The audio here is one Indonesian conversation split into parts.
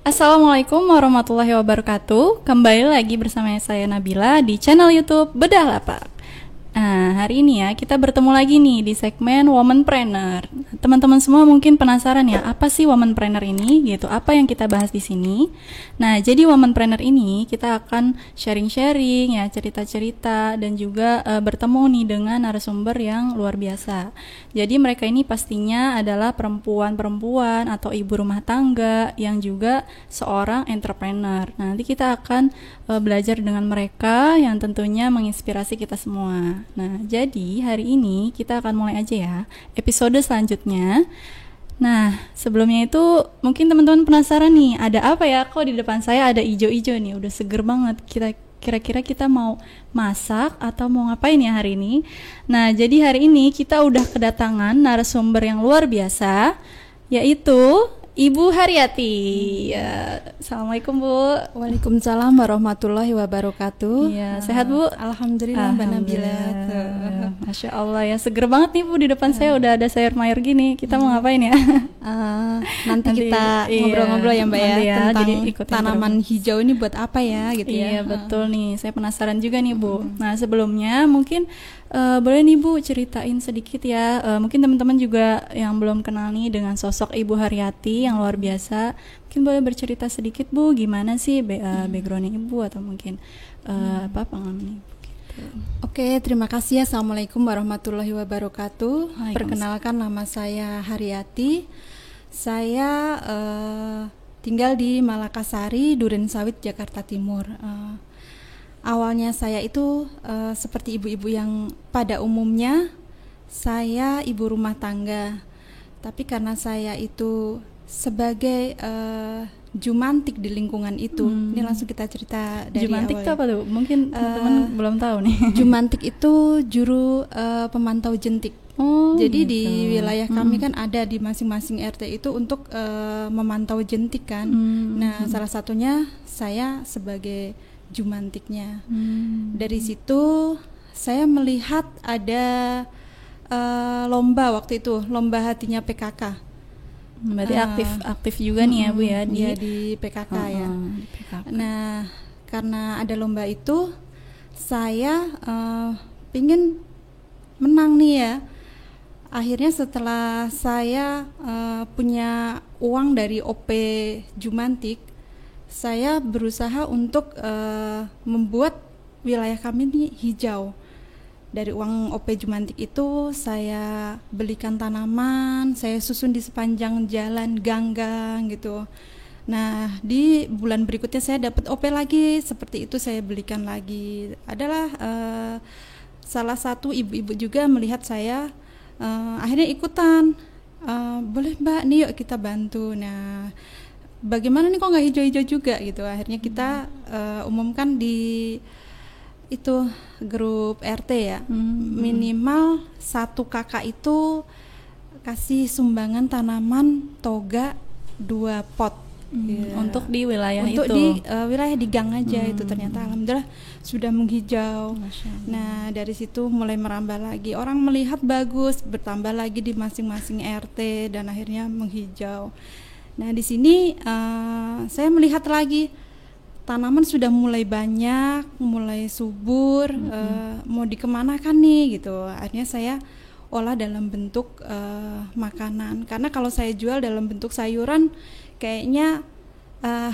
Assalamualaikum warahmatullahi wabarakatuh. Kembali lagi bersama saya Nabila di channel YouTube Bedah Lapak. Nah, hari ini ya kita bertemu lagi nih di segmen Womanpreneur. Teman-teman semua mungkin penasaran ya, apa sih Womanpreneur ini gitu? Apa yang kita bahas di sini? Nah, jadi Womanpreneur ini kita akan sharing-sharing ya, cerita-cerita dan juga bertemu nih dengan narasumber yang luar biasa. Jadi mereka ini pastinya adalah perempuan-perempuan atau ibu rumah tangga yang juga seorang entrepreneur. Nah, nanti kita akan belajar dengan mereka yang tentunya menginspirasi kita semua. Nah, jadi hari ini kita akan mulai aja ya episode selanjutnya. Nah, sebelumnya itu mungkin teman-teman penasaran nih, ada apa ya? Kok di depan saya ada ijo-ijo nih, udah seger banget. Kira-kira kita mau masak atau mau ngapain ya hari ini? Nah, jadi hari ini kita udah kedatangan narasumber yang luar biasa, yaitu Ibu Haryati. Ya, Assalamualaikum Bu. Waalaikumsalam warahmatullahi wabarakatuh. Iya, sehat Bu? Alhamdulillah Mbak Nabila. Masya Allah ya, seger banget nih Bu, di depan saya udah ada sayur mayur gini. Kita mau ngapain ya? Nanti kita ngobrol-ngobrol ya Mbak ya, tentang tanaman hijau ini buat apa ya gitu ya. Iya betul nih, saya penasaran juga nih Bu. Nah sebelumnya mungkin boleh nih Bu ceritain sedikit ya, mungkin teman-teman juga yang belum kenal nih dengan sosok Ibu Haryati yang luar biasa, mungkin boleh bercerita sedikit Bu, gimana sih backgroundnya Ibu atau mungkin apa pengalaman Ibu gitu. Oke, terima kasih ya. Assalamualaikum warahmatullahi wabarakatuh. Perkenalkan, nama saya Haryati. Saya tinggal di Malakasari, Durensawit, Jakarta Timur. Awalnya saya itu seperti ibu-ibu yang pada umumnya, saya ibu rumah tangga. Tapi karena saya itu sebagai jumantik di lingkungan itu, ini langsung kita cerita dari jumantik awal. Jumantik itu apa tuh? Mungkin teman-teman belum tahu nih. Jumantik itu juru pemantau jentik. Jadi gitu. Di wilayah kami kan ada di masing-masing RT itu untuk memantau jentik kan. Nah, salah satunya saya sebagai jumantiknya. Dari situ saya melihat ada lomba waktu itu, lomba hatinya PKK. Berarti aktif juga nih ya Bu ya di PKK ya. Di PKK. Nah, karena ada lomba itu, saya pingin menang nih ya. Akhirnya setelah saya punya uang dari OP Jumantik, saya berusaha untuk membuat wilayah kami ini hijau. Dari uang OP Jumantik itu saya belikan tanaman, saya susun di sepanjang jalan gang-gang gitu. Nah, di bulan berikutnya saya dapat OP lagi, seperti itu saya belikan lagi. Adalah salah satu ibu-ibu juga melihat saya, akhirnya ikutan. Boleh Mbak, nih yuk kita bantu. Nah, bagaimana nih kok nggak hijau-hijau juga gitu. Akhirnya kita umumkan di itu grup RT ya, minimal satu kakak itu kasih sumbangan tanaman toga 2 pot untuk di wilayah untuk itu. Di wilayah di gang aja itu ternyata alhamdulillah sudah menghijau. Nah, dari situ mulai merambah lagi, orang melihat bagus, bertambah lagi di masing-masing RT dan akhirnya menghijau. Nah, di sini saya melihat lagi tanaman sudah mulai banyak, mulai subur, mau dikemanakan nih gitu. Akhirnya saya olah dalam bentuk makanan. Karena kalau saya jual dalam bentuk sayuran, kayaknya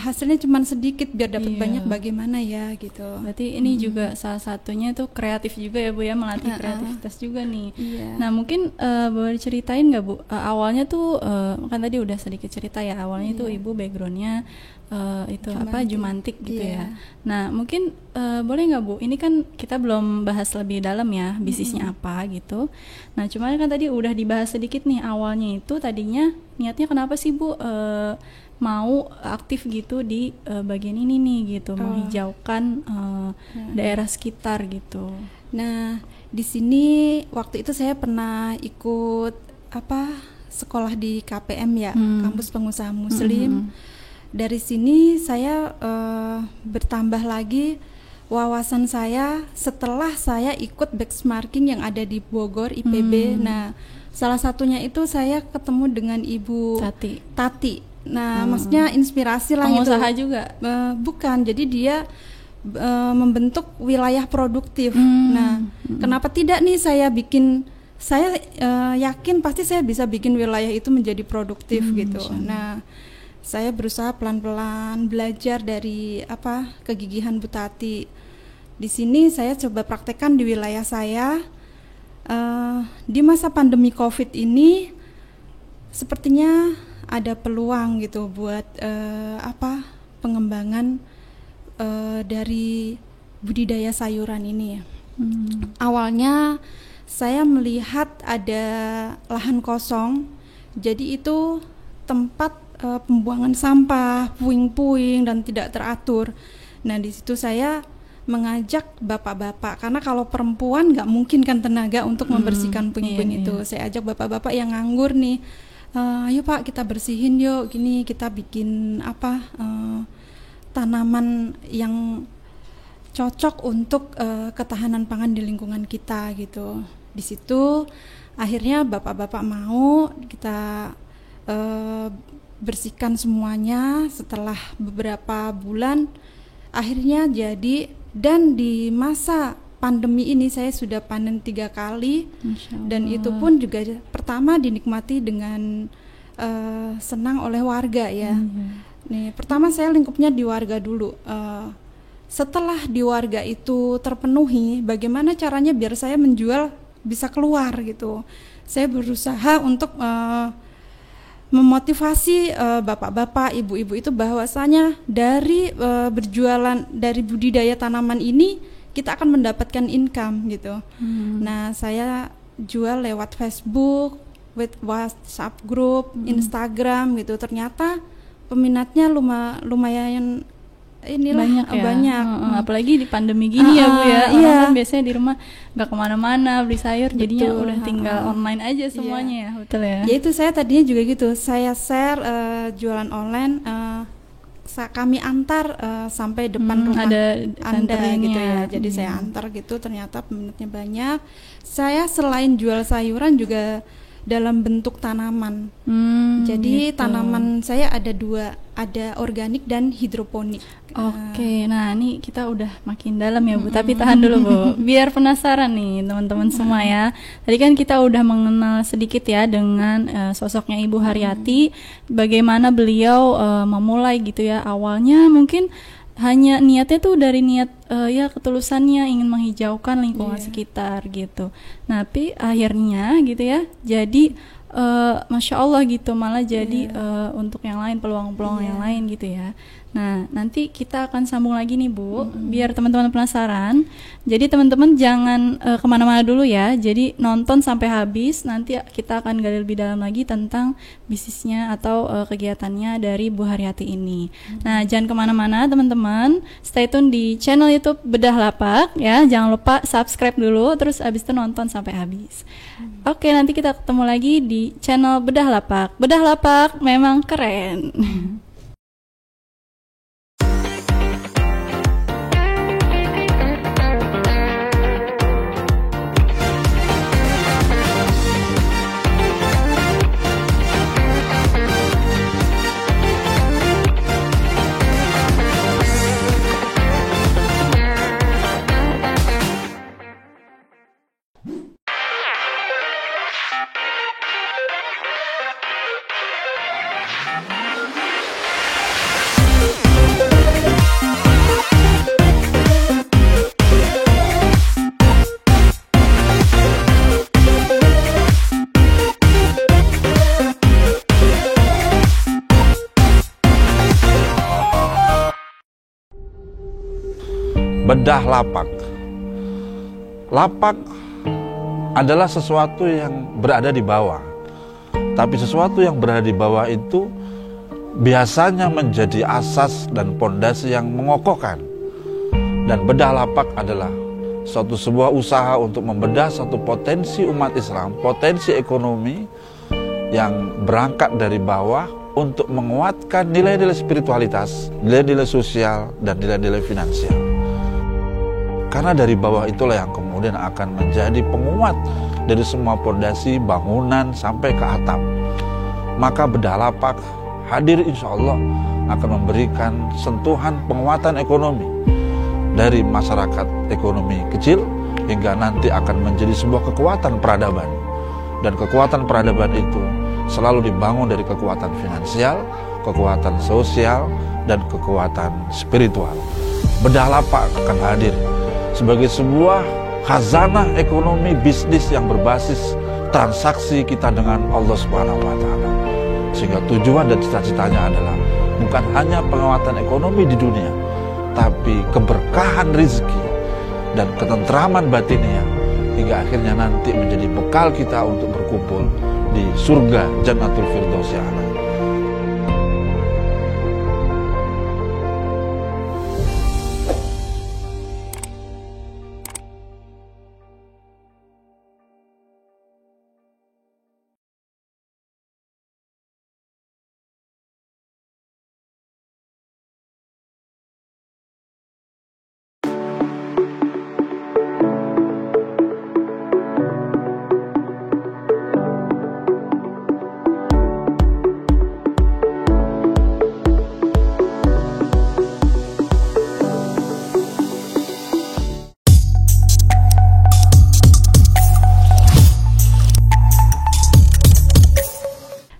hasilnya cuma sedikit, biar dapat banyak bagaimana ya gitu. Berarti ini juga salah satunya tuh kreatif juga ya Bu ya, melatih kreativitas juga nih. Nah mungkin boleh ceritain nggak Bu, awalnya tuh kan tadi udah sedikit cerita ya, awalnya itu Ibu backgroundnya itu jumantik gitu ya. Nah mungkin boleh nggak Bu, ini kan kita belum bahas lebih dalam ya bisnisnya apa gitu. Nah cuman kan tadi udah dibahas sedikit nih, awalnya itu tadinya niatnya kenapa sih Bu mau aktif gitu di bagian ini nih gitu, menghijaukan daerah sekitar gitu. Nah di sini waktu itu saya pernah ikut sekolah di KPM ya, kampus pengusaha muslim. Dari sini saya bertambah lagi wawasan saya setelah saya ikut benchmarking yang ada di Bogor IPB. Nah, salah satunya itu saya ketemu dengan Ibu Tati. Nah, maksudnya inspirasi lah itu. Pengusaha juga? Bukan, jadi dia membentuk wilayah produktif. Nah, kenapa tidak nih saya bikin? Saya yakin pasti saya bisa bikin wilayah itu menjadi produktif gitu. Nah, saya berusaha pelan-pelan belajar dari kegigihan Bu Tati. Di sini saya coba praktekkan di wilayah saya. Di masa pandemi COVID ini, sepertinya ada peluang gitu buat pengembangan dari budidaya sayuran ini. Awalnya saya melihat ada lahan kosong, jadi itu tempat pembuangan sampah, puing-puing dan tidak teratur. Nah, di situ saya mengajak bapak-bapak, karena kalau perempuan nggak mungkin kan tenaga untuk membersihkan puing-puing itu. Saya ajak bapak-bapak yang nganggur nih, ayo Pak kita bersihin yuk, gini kita bikin tanaman yang cocok untuk ketahanan pangan di lingkungan kita gitu. Di situ akhirnya bapak-bapak mau kita bersihkan semuanya. Setelah beberapa bulan akhirnya jadi, dan di masa pandemi ini saya sudah panen 3 kali, dan itu pun juga pertama dinikmati dengan senang oleh warga ya. Nih, pertama saya lingkupnya di warga dulu. Setelah di warga itu terpenuhi, bagaimana caranya biar saya menjual bisa keluar gitu. Saya berusaha untuk memotivasi bapak-bapak, ibu-ibu itu bahwasanya dari berjualan, dari budidaya tanaman ini kita akan mendapatkan income gitu. Nah, saya jual lewat Facebook, WhatsApp group, Instagram gitu. Ternyata peminatnya lumayan inilah banyak. Apalagi di pandemi gini ya Bu ya. Orang kan biasanya di rumah nggak kemana-mana beli sayur, jadinya udah tinggal online aja semuanya ya. Betul ya. Ya itu saya tadinya juga gitu. Saya share jualan online, kami antar sampai depan rumah Anda gitu ya. Jadi saya antar gitu, ternyata peminatnya banyak. Saya selain jual sayuran juga dalam bentuk tanaman. Jadi gitu. Tanaman saya ada 2, ada organik dan hidroponik. Oke, nah ini kita udah makin dalam ya Bu, tapi tahan dulu Bu, biar penasaran nih teman-teman semua ya. Tadi kan kita udah mengenal sedikit ya dengan sosoknya Ibu Haryati, bagaimana beliau memulai gitu ya. Awalnya mungkin hanya niatnya tuh dari niat ketulusannya ingin menghijaukan lingkungan sekitar gitu. Tapi akhirnya gitu ya, jadi Masya Allah gitu, malah jadi untuk yang lain, peluang-peluang yang lain gitu ya. Nah, nanti kita akan sambung lagi nih Bu, biar teman-teman penasaran. Jadi teman-teman jangan kemana-mana dulu ya, jadi nonton sampai habis. Nanti kita akan gali lebih dalam lagi tentang bisnisnya atau kegiatannya dari Bu Haryati ini. Nah, jangan kemana-mana teman-teman, stay tune di channel YouTube Bedah Lapak ya. Jangan lupa subscribe dulu, terus abis itu nonton sampai habis. Oke, nanti kita ketemu lagi di channel Bedah Lapak. Bedah Lapak memang keren. Bedah lapak. Lapak adalah sesuatu yang berada di bawah. Tapi sesuatu yang berada di bawah itu biasanya menjadi asas dan pondasi yang mengokohkan. Dan bedah lapak adalah suatu sebuah usaha untuk membedah satu potensi umat Islam, potensi ekonomi yang berangkat dari bawah untuk menguatkan nilai-nilai spiritualitas, nilai-nilai sosial, dan nilai-nilai finansial. Karena dari bawah itulah yang kemudian akan menjadi penguat dari semua pondasi bangunan sampai ke atap. Maka bedah lapak hadir insya Allah akan memberikan sentuhan penguatan ekonomi dari masyarakat ekonomi kecil hingga nanti akan menjadi sebuah kekuatan peradaban. Dan kekuatan peradaban itu selalu dibangun dari kekuatan finansial, kekuatan sosial, dan kekuatan spiritual. Bedah Lapak akan hadir sebagai sebuah khazanah ekonomi bisnis yang berbasis transaksi kita dengan Allah Subhanahu wa Ta'ala. Sehingga tujuan dan cita-citanya adalah bukan hanya penguatan ekonomi di dunia, tapi keberkahan rezeki dan ketentraman batinnya hingga akhirnya nanti menjadi bekal kita untuk berkumpul di surga Jannatul Firdaus A'la.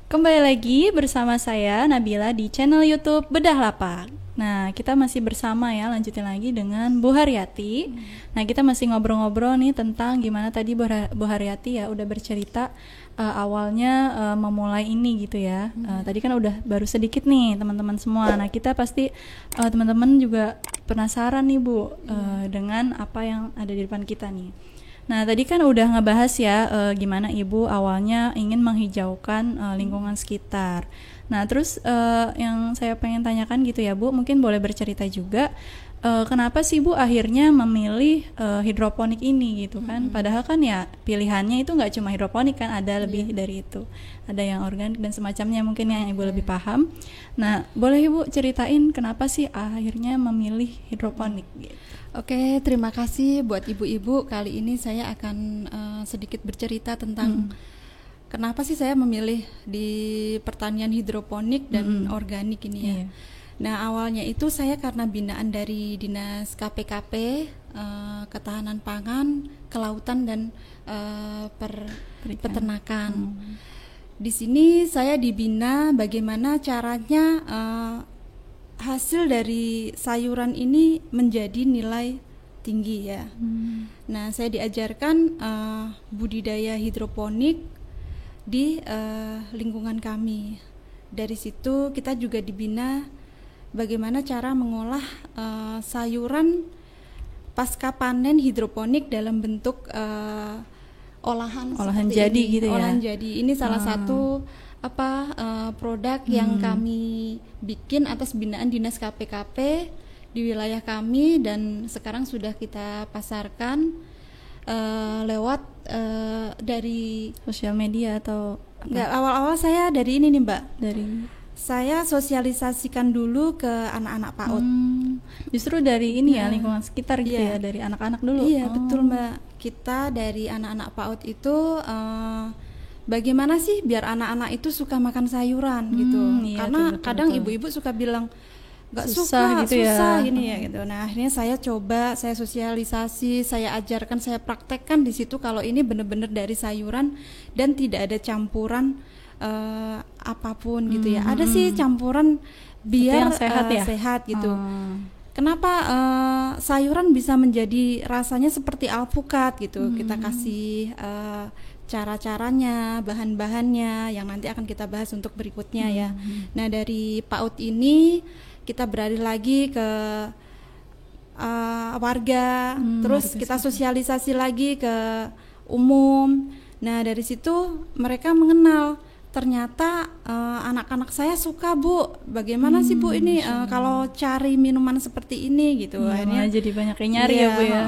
Kembali lagi bersama saya Nabila di channel YouTube Bedah Lapak. Nah, kita masih bersama ya, lanjutin lagi dengan Bu Haryati. Nah, kita masih ngobrol-ngobrol nih tentang gimana tadi Bu Haryati ya udah bercerita awalnya memulai ini gitu ya. Tadi kan udah baru sedikit nih teman-teman semua. Nah, kita pasti teman-teman juga penasaran nih Bu dengan apa yang ada di depan kita nih. Nah, tadi kan udah ngebahas ya gimana Ibu awalnya ingin menghijaukan lingkungan sekitar. Nah, terus yang saya pengen tanyakan gitu ya Bu, mungkin boleh bercerita juga kenapa sih Bu akhirnya memilih hidroponik ini gitu kan? Padahal kan ya pilihannya itu nggak cuma hidroponik kan, ada lebih dari itu. Ada yang organik dan semacamnya mungkin yang Ibu lebih paham. Nah, boleh Ibu ceritain kenapa sih akhirnya memilih hidroponik gitu? Oke, terima kasih buat ibu-ibu. Kali ini saya akan sedikit bercerita tentang kenapa sih saya memilih di pertanian hidroponik dan organik ini ya. Nah, awalnya itu saya karena binaan dari Dinas KPKP, Ketahanan Pangan, Kelautan dan Peternakan. Di sini saya dibina bagaimana caranya hasil dari sayuran ini menjadi nilai tinggi ya. Nah, saya diajarkan budidaya hidroponik di lingkungan kami. Dari situ kita juga dibina bagaimana cara mengolah sayuran pasca panen hidroponik dalam bentuk olahan jadi ini. gitu ya. Olahan jadi ini salah satu produk yang kami bikin atas binaan Dinas KPKP di wilayah kami dan sekarang sudah kita pasarkan lewat dari sosial media atau enggak, awal-awal saya dari ini nih Mbak, dari saya sosialisasikan dulu ke anak-anak PAUD. Justru dari ini ya lingkungan sekitar gitu ya, dari anak-anak dulu. Iya, betul Mbak. Kita dari anak-anak PAUD itu bagaimana sih biar anak-anak itu suka makan sayuran gitu. Iya, karena betul, kadang ibu-ibu suka bilang nggak susah suka, gitu susah ya. gini ya gitu. Nah, akhirnya saya coba, saya sosialisasi, saya ajarkan, saya praktekkan di situ kalau ini benar-benar dari sayuran dan tidak ada campuran apapun gitu ya. Ada sih campuran biar yang sehat ya? Sehat gitu. Kenapa sayuran bisa menjadi rasanya seperti alpukat gitu? Kita kasih cara-caranya, bahan-bahannya yang nanti akan kita bahas untuk berikutnya ya. Nah, dari PAUD ini kita beralih lagi ke warga, terus kita sosialisasi lagi ke umum. Nah, dari situ mereka mengenal ternyata anak-anak saya suka Bu, bagaimana sih Bu ini kalau cari minuman seperti ini gitu. Akhirnya jadi banyak yang nyari ya Bu ya.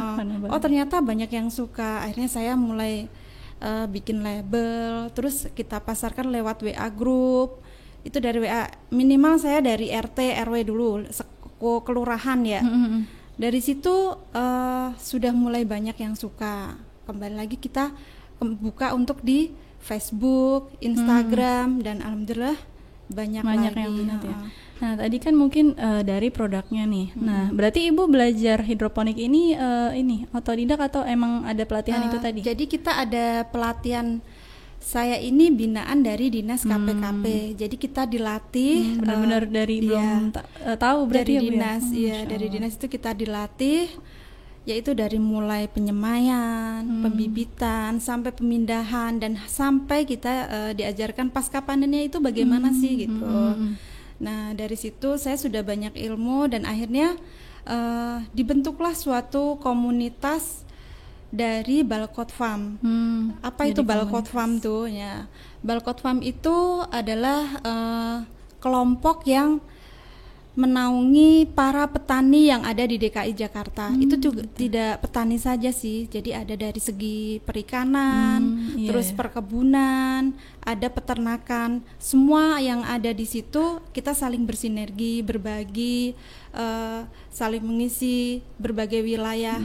Oh, ternyata banyak yang suka. Akhirnya saya mulai bikin label, terus kita pasarkan lewat WA group. Itu dari WA, minimal saya dari RT RW dulu, kelurahan ya. Dari situ sudah mulai banyak yang suka. Kembali lagi kita buka untuk di Facebook, Instagram, dan alhamdulillah banyak yang lagi. minat ya. Nah, tadi kan mungkin dari produknya nih. Nah, berarti Ibu belajar hidroponik ini otodidak atau emang ada pelatihan itu tadi? Jadi kita ada pelatihan. Saya ini binaan dari Dinas KPKP. Jadi kita dilatih benar-benar dari belum tahu berarti dari ya, Bu, dinas. ya? Iya, dari dinas itu kita dilatih, yaitu dari mulai penyemaian, pembibitan, sampai pemindahan, dan sampai kita diajarkan pasca panennya itu bagaimana sih gitu. Nah, dari situ saya sudah banyak ilmu, dan akhirnya dibentuklah suatu komunitas dari Balkot Farm. Apa itu Balkot Farm tuh ya? Balkot Farm itu adalah kelompok yang menaungi para petani yang ada di DKI Jakarta. Itu juga tidak petani saja sih. Jadi ada dari segi perikanan, terus perkebunan, ada peternakan. Semua yang ada di situ kita saling bersinergi, berbagi, saling mengisi berbagai wilayah.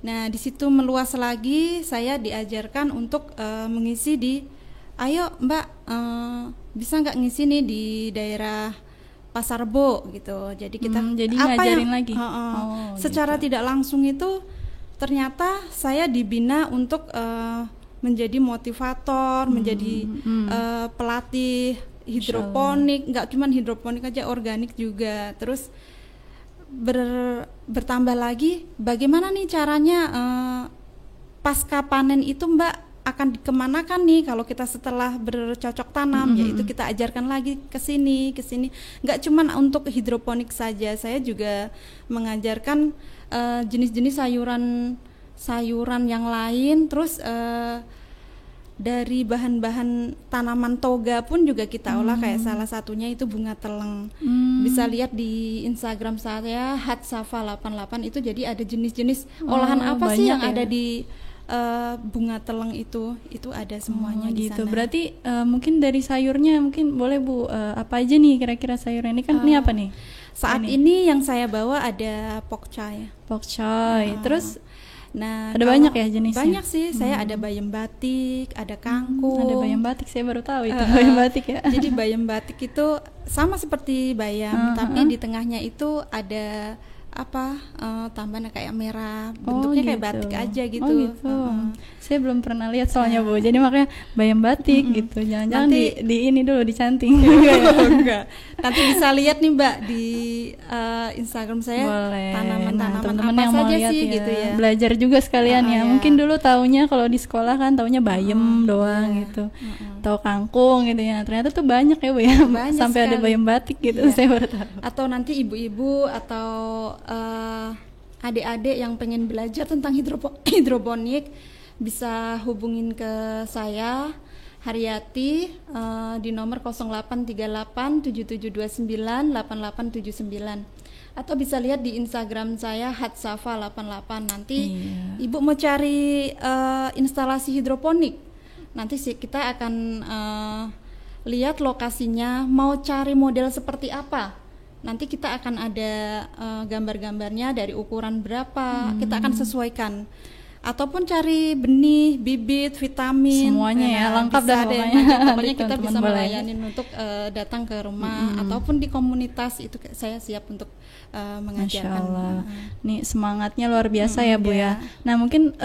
Nah, di situ meluas lagi, saya diajarkan untuk mengisi di, ayo Mbak, bisa nggak ngisi nih di daerah Pasar Rebo gitu. Jadi kita jadi apa ngajarin yang lagi. Secara gitu. tidak langsung itu ternyata saya dibina untuk menjadi motivator, menjadi pelatih hidroponik. Nggak cuma hidroponik aja, organik juga. Terus bertambah lagi bagaimana nih caranya pasca panen itu Mbak akan dikemanakan nih kalau kita setelah bercocok tanam, yaitu kita ajarkan lagi ke sini. Nggak cuma untuk hidroponik saja, saya juga mengajarkan jenis-jenis sayuran yang lain. Terus dari bahan-bahan tanaman toga pun juga kita olah, kayak salah satunya itu bunga teleng. Bisa lihat di Instagram saya @hatsafa88 itu, jadi ada jenis-jenis olahan apa sih yang ada di bunga teleng itu ada semuanya di gitu. sana. Berarti mungkin dari sayurnya mungkin boleh Bu, apa aja nih kira-kira sayurnya ini kan ini apa nih? Saat ini yang saya bawa ada pokcai. Terus Nah, ada banyak ya jenisnya? Banyak sih, saya ada bayam batik, ada kangkung. Ada bayam batik, saya baru tahu itu bayam batik ya. Jadi bayam batik itu sama seperti bayam, tapi di tengahnya itu ada tambahan kayak merah, bentuknya kayak batik aja gitu. Saya belum pernah lihat soalnya Bu, jadi makanya bayam batik gitu. Jangan-jangan di ini dulu dicanting. Enggak. Nanti bisa lihat nih Mbak di Instagram saya. Boleh. Tanaman-tanaman teman-teman apa yang mau saja lihat sih ya, gitu ya. belajar juga sekalian ya. Mungkin dulu taunya kalau di sekolah kan taunya bayam doang gitu, atau kangkung gitu ya. Ternyata tuh banyak ya Bu ya, sampai ada bayam batik gitu. Saya baru tahu. Atau nanti ibu-ibu atau adik-adik yang pengen belajar tentang hidroponik bisa hubungin ke saya Haryati di nomor 083877298879, atau bisa lihat di Instagram saya @hatsafa88. Nanti ibu mau cari instalasi hidroponik, nanti kita akan lihat lokasinya, mau cari model seperti apa. Nanti kita akan ada gambar-gambarnya dari ukuran berapa, kita akan sesuaikan. Ataupun cari benih, bibit, vitamin, semuanya ya, lengkap dah pokoknya kita bisa melayani untuk datang ke rumah ataupun di komunitas itu saya siap untuk mengajarkan. Masya Allah. Nih semangatnya luar biasa ya Bu ya. Nah mungkin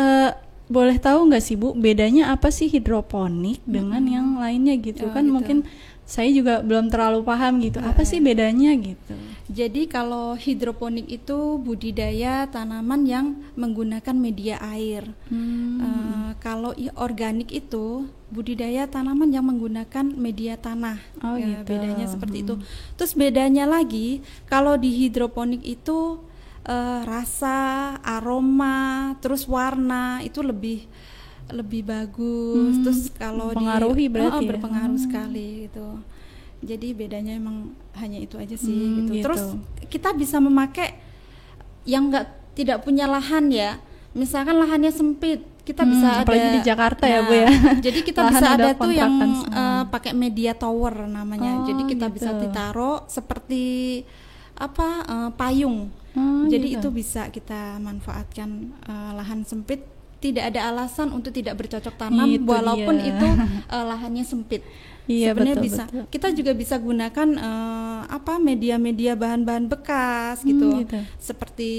boleh tahu nggak sih Bu, bedanya apa sih hidroponik dengan yang lainnya gitu kan? Gitu. Mungkin saya juga belum terlalu paham gitu. Apa sih bedanya gitu? Jadi kalau hidroponik itu budidaya tanaman yang menggunakan media air. Kalau organik itu budidaya tanaman yang menggunakan media tanah. Gitu. Bedanya seperti itu. Terus bedanya lagi, kalau di hidroponik itu rasa, aroma, terus warna itu lebih bagus. Terus kalau berpengaruh sekali gitu. Jadi bedanya emang hanya itu aja sih gitu. Terus kita bisa memakai yang tidak punya lahan ya. Misalkan lahannya sempit, kita bisa apalagi di Jakarta ya Bu ya. Jadi kita bisa ada tuh yang pakai media tower namanya. Jadi kita bisa ditaruh seperti payung. Jadi itu bisa kita manfaatkan lahan sempit, tidak ada alasan untuk tidak bercocok tanam Itu walaupun dia. itu lahannya sempit. Iya, Sebenarnya betul, bisa. betul. Kita juga bisa gunakan media-media bahan-bahan bekas gitu. Gitu. Seperti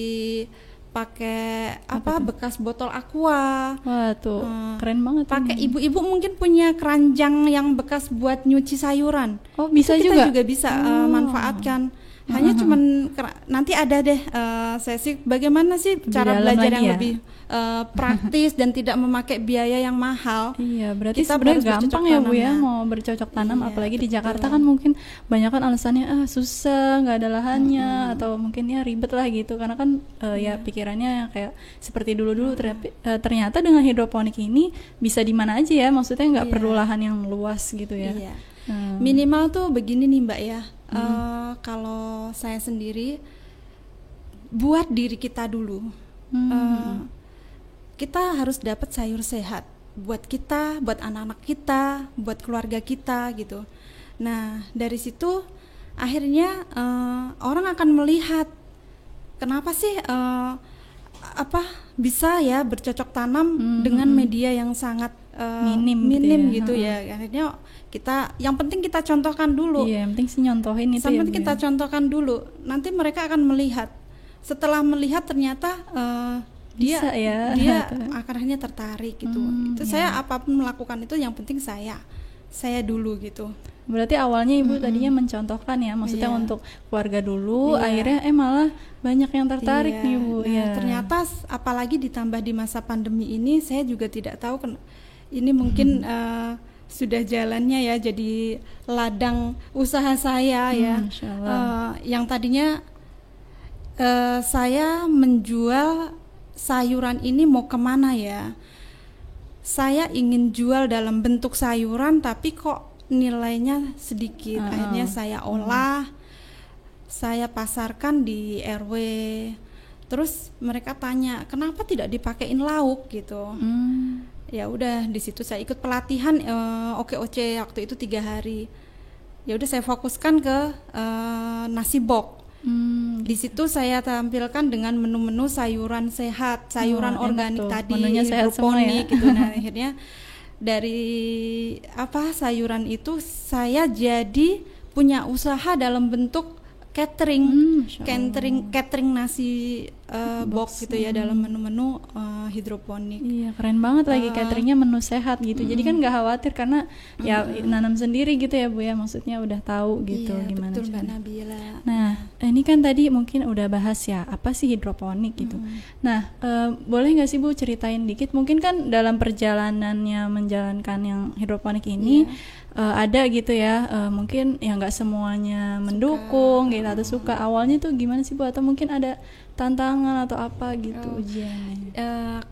pakai bekas botol aqua. Wah tuh keren banget. Pakai ini. ibu-ibu mungkin punya keranjang yang bekas buat nyuci sayuran. Oh bisa Itu juga. kita juga bisa manfaatkan. Hanya cuman nanti ada deh sesi bagaimana sih cara dalam belajar lagi yang ya? lebih praktis dan tidak memakai biaya yang mahal. Iya, berarti Kita sebenarnya harus gampang bercocok ya tanam Bu ya ya. mau bercocok tanam, Iya, apalagi di betul. Jakarta kan mungkin banyak kan alasannya susah, nggak ada lahannya atau mungkin ya ribet lah gitu, karena kan ya pikirannya kayak seperti dulu-dulu. Ternyata dengan hidroponik ini bisa di mana aja ya, maksudnya nggak Iya. perlu lahan yang luas gitu ya. Iya. Hmm. Minimal tuh begini nih Mbak ya. Kalau saya sendiri buat diri kita dulu. Kita harus dapat sayur sehat buat kita, buat anak-anak kita, buat keluarga kita gitu. Nah, dari situ akhirnya orang akan melihat kenapa sih bisa ya bercocok tanam dengan media yang sangat Minim gitu ya. Akhirnya kita yang penting kita contohkan dulu. Iya, yang penting sih nyontohin itu ya. Sampai Bu, kita ya. contohkan dulu. Nanti mereka akan melihat. Setelah melihat ternyata dia Bisa ya. akhirnya tertarik gitu. Itu iya. saya apapun melakukan itu yang penting saya dulu gitu. Berarti awalnya Ibu tadinya mencontohkan ya, maksudnya Iya. untuk keluarga dulu, Iya. akhirnya malah banyak yang tertarik Iya. nih Bu. Nah, Iya. ternyata apalagi ditambah di masa pandemi ini, saya juga tidak tahu ini mungkin sudah jalannya ya jadi ladang usaha saya ya. Masya Allah. Yang tadinya saya menjual sayuran ini mau kemana ya? Saya ingin jual dalam bentuk sayuran tapi kok nilainya sedikit. Akhirnya saya olah, saya pasarkan di RW. Terus mereka tanya, kenapa tidak dipakein lauk gitu? Ya udah, di situ saya ikut pelatihan OKOC waktu itu 3 hari. Ya udah saya fokuskan ke nasi box. Di situ saya tampilkan dengan menu-menu sayuran sehat, sayuran Wah, enak organik tuh. tadi, Menunya sehat semua ya. hidroponik gitu. Nah, akhirnya dari sayuran itu saya jadi punya usaha dalam bentuk catering, Masya Allah. catering nasi box gitu ya dalam menu-menu hidroponik. Iya, keren banget lagi cateringnya menu sehat gitu. Jadi kan nggak khawatir karena ya nanam sendiri gitu ya Bu ya, maksudnya udah tahu gitu Iya, gimana betul Mbak caranya. Nabila. Nah, ini kan tadi mungkin udah bahas ya, apa sih hidroponik gitu. Nah, boleh nggak sih Bu ceritain dikit, mungkin kan dalam perjalanannya menjalankan yang hidroponik ini ada gitu ya, mungkin ya nggak semuanya mendukung gitu atau suka. Awalnya tuh gimana sih Bu, atau mungkin ada tantangan atau apa gitu ujiannya?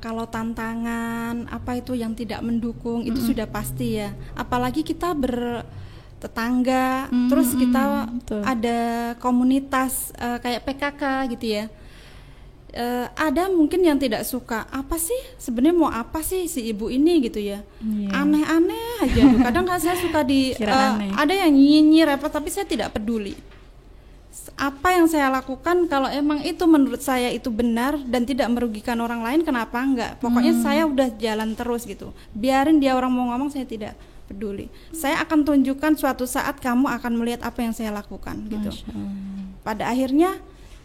Kalau tantangan apa itu yang tidak mendukung itu sudah pasti ya. Apalagi kita bertetangga, terus kita betul. ada komunitas kayak PKK gitu ya. Ada mungkin yang tidak suka, apa sih sebenarnya mau apa sih si ibu ini gitu ya. Iya. Aneh-aneh aja tuh. Kadang kan saya suka Kira aneh. ada yang nyinyir apa, tapi saya tidak peduli. Apa yang saya lakukan kalau emang itu menurut saya itu benar dan tidak merugikan orang lain, kenapa enggak? Pokoknya saya udah jalan terus gitu. Biarin dia orang mau ngomong, saya tidak peduli. Saya akan tunjukkan suatu saat kamu akan melihat apa yang saya lakukan gitu. Masya Allah. Pada akhirnya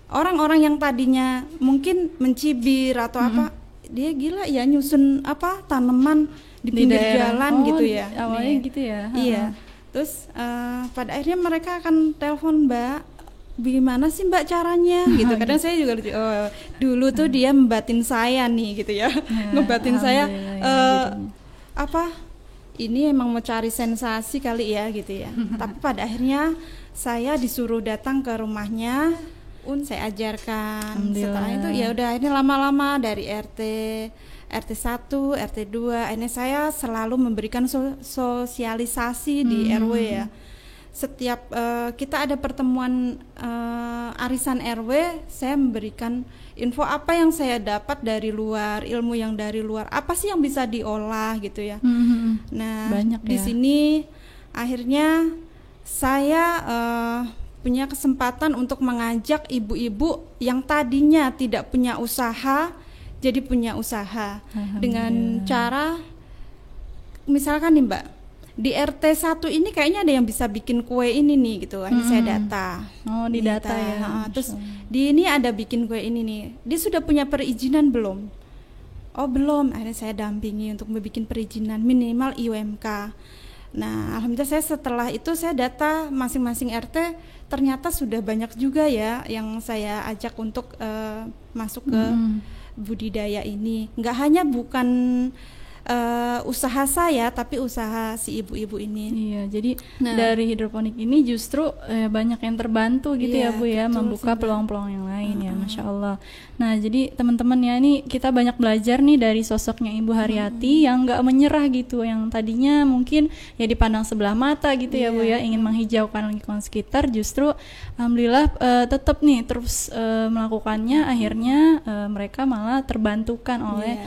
orang-orang yang tadinya mungkin mencibir atau apa, dia gila ya nyusun tanaman di pinggir daerah. jalan Oh, gitu ya. awalnya Nih. gitu ya. Iya. Terus pada akhirnya mereka akan telepon, Mbak, gimana sih Mbak caranya gitu. Kadang saya juga lucu, dulu tuh dia membatin saya nih gitu ya. Ngebatin saya ini emang mau cari sensasi kali ya gitu ya. Tapi pada akhirnya saya disuruh datang ke rumahnya, saya ajarkan. Setelah itu ya udah, ini lama-lama dari RT 1, RT 2, ini saya selalu memberikan sosialisasi di RW ya. Setiap kita ada pertemuan arisan RW, saya memberikan info apa yang saya dapat dari luar, ilmu yang dari luar, apa sih yang bisa diolah gitu ya. Nah, banyak di ya. sini akhirnya saya punya kesempatan untuk mengajak ibu-ibu yang tadinya tidak punya usaha, jadi punya usaha dengan cara misalkan nih Mbak, di RT 1 ini kayaknya ada yang bisa bikin kue ini nih gitu. Akhirnya saya data. Oh, di data ya. Terus di ini ada bikin kue ini nih. Dia sudah punya perizinan belum? Oh, belum. Akhirnya saya dampingi untuk membuat perizinan minimal IUMK. Nah, alhamdulillah saya setelah itu saya data masing-masing RT ternyata sudah banyak juga ya yang saya ajak untuk masuk ke budidaya ini. Nggak hanya bukan usaha saya tapi usaha si ibu-ibu ini. Iya, jadi dari hidroponik ini justru banyak yang terbantu gitu ya Bu ya, membuka peluang-peluang yang lain ya, Masya Allah. Nah, jadi teman-teman ya, ini kita banyak belajar nih dari sosoknya Ibu Haryati yang nggak menyerah gitu, yang tadinya mungkin ya dipandang sebelah mata gitu ya Bu ya, ingin menghijaukan lingkungan sekitar, justru alhamdulillah tetap nih terus melakukannya, akhirnya mereka malah terbantukan oleh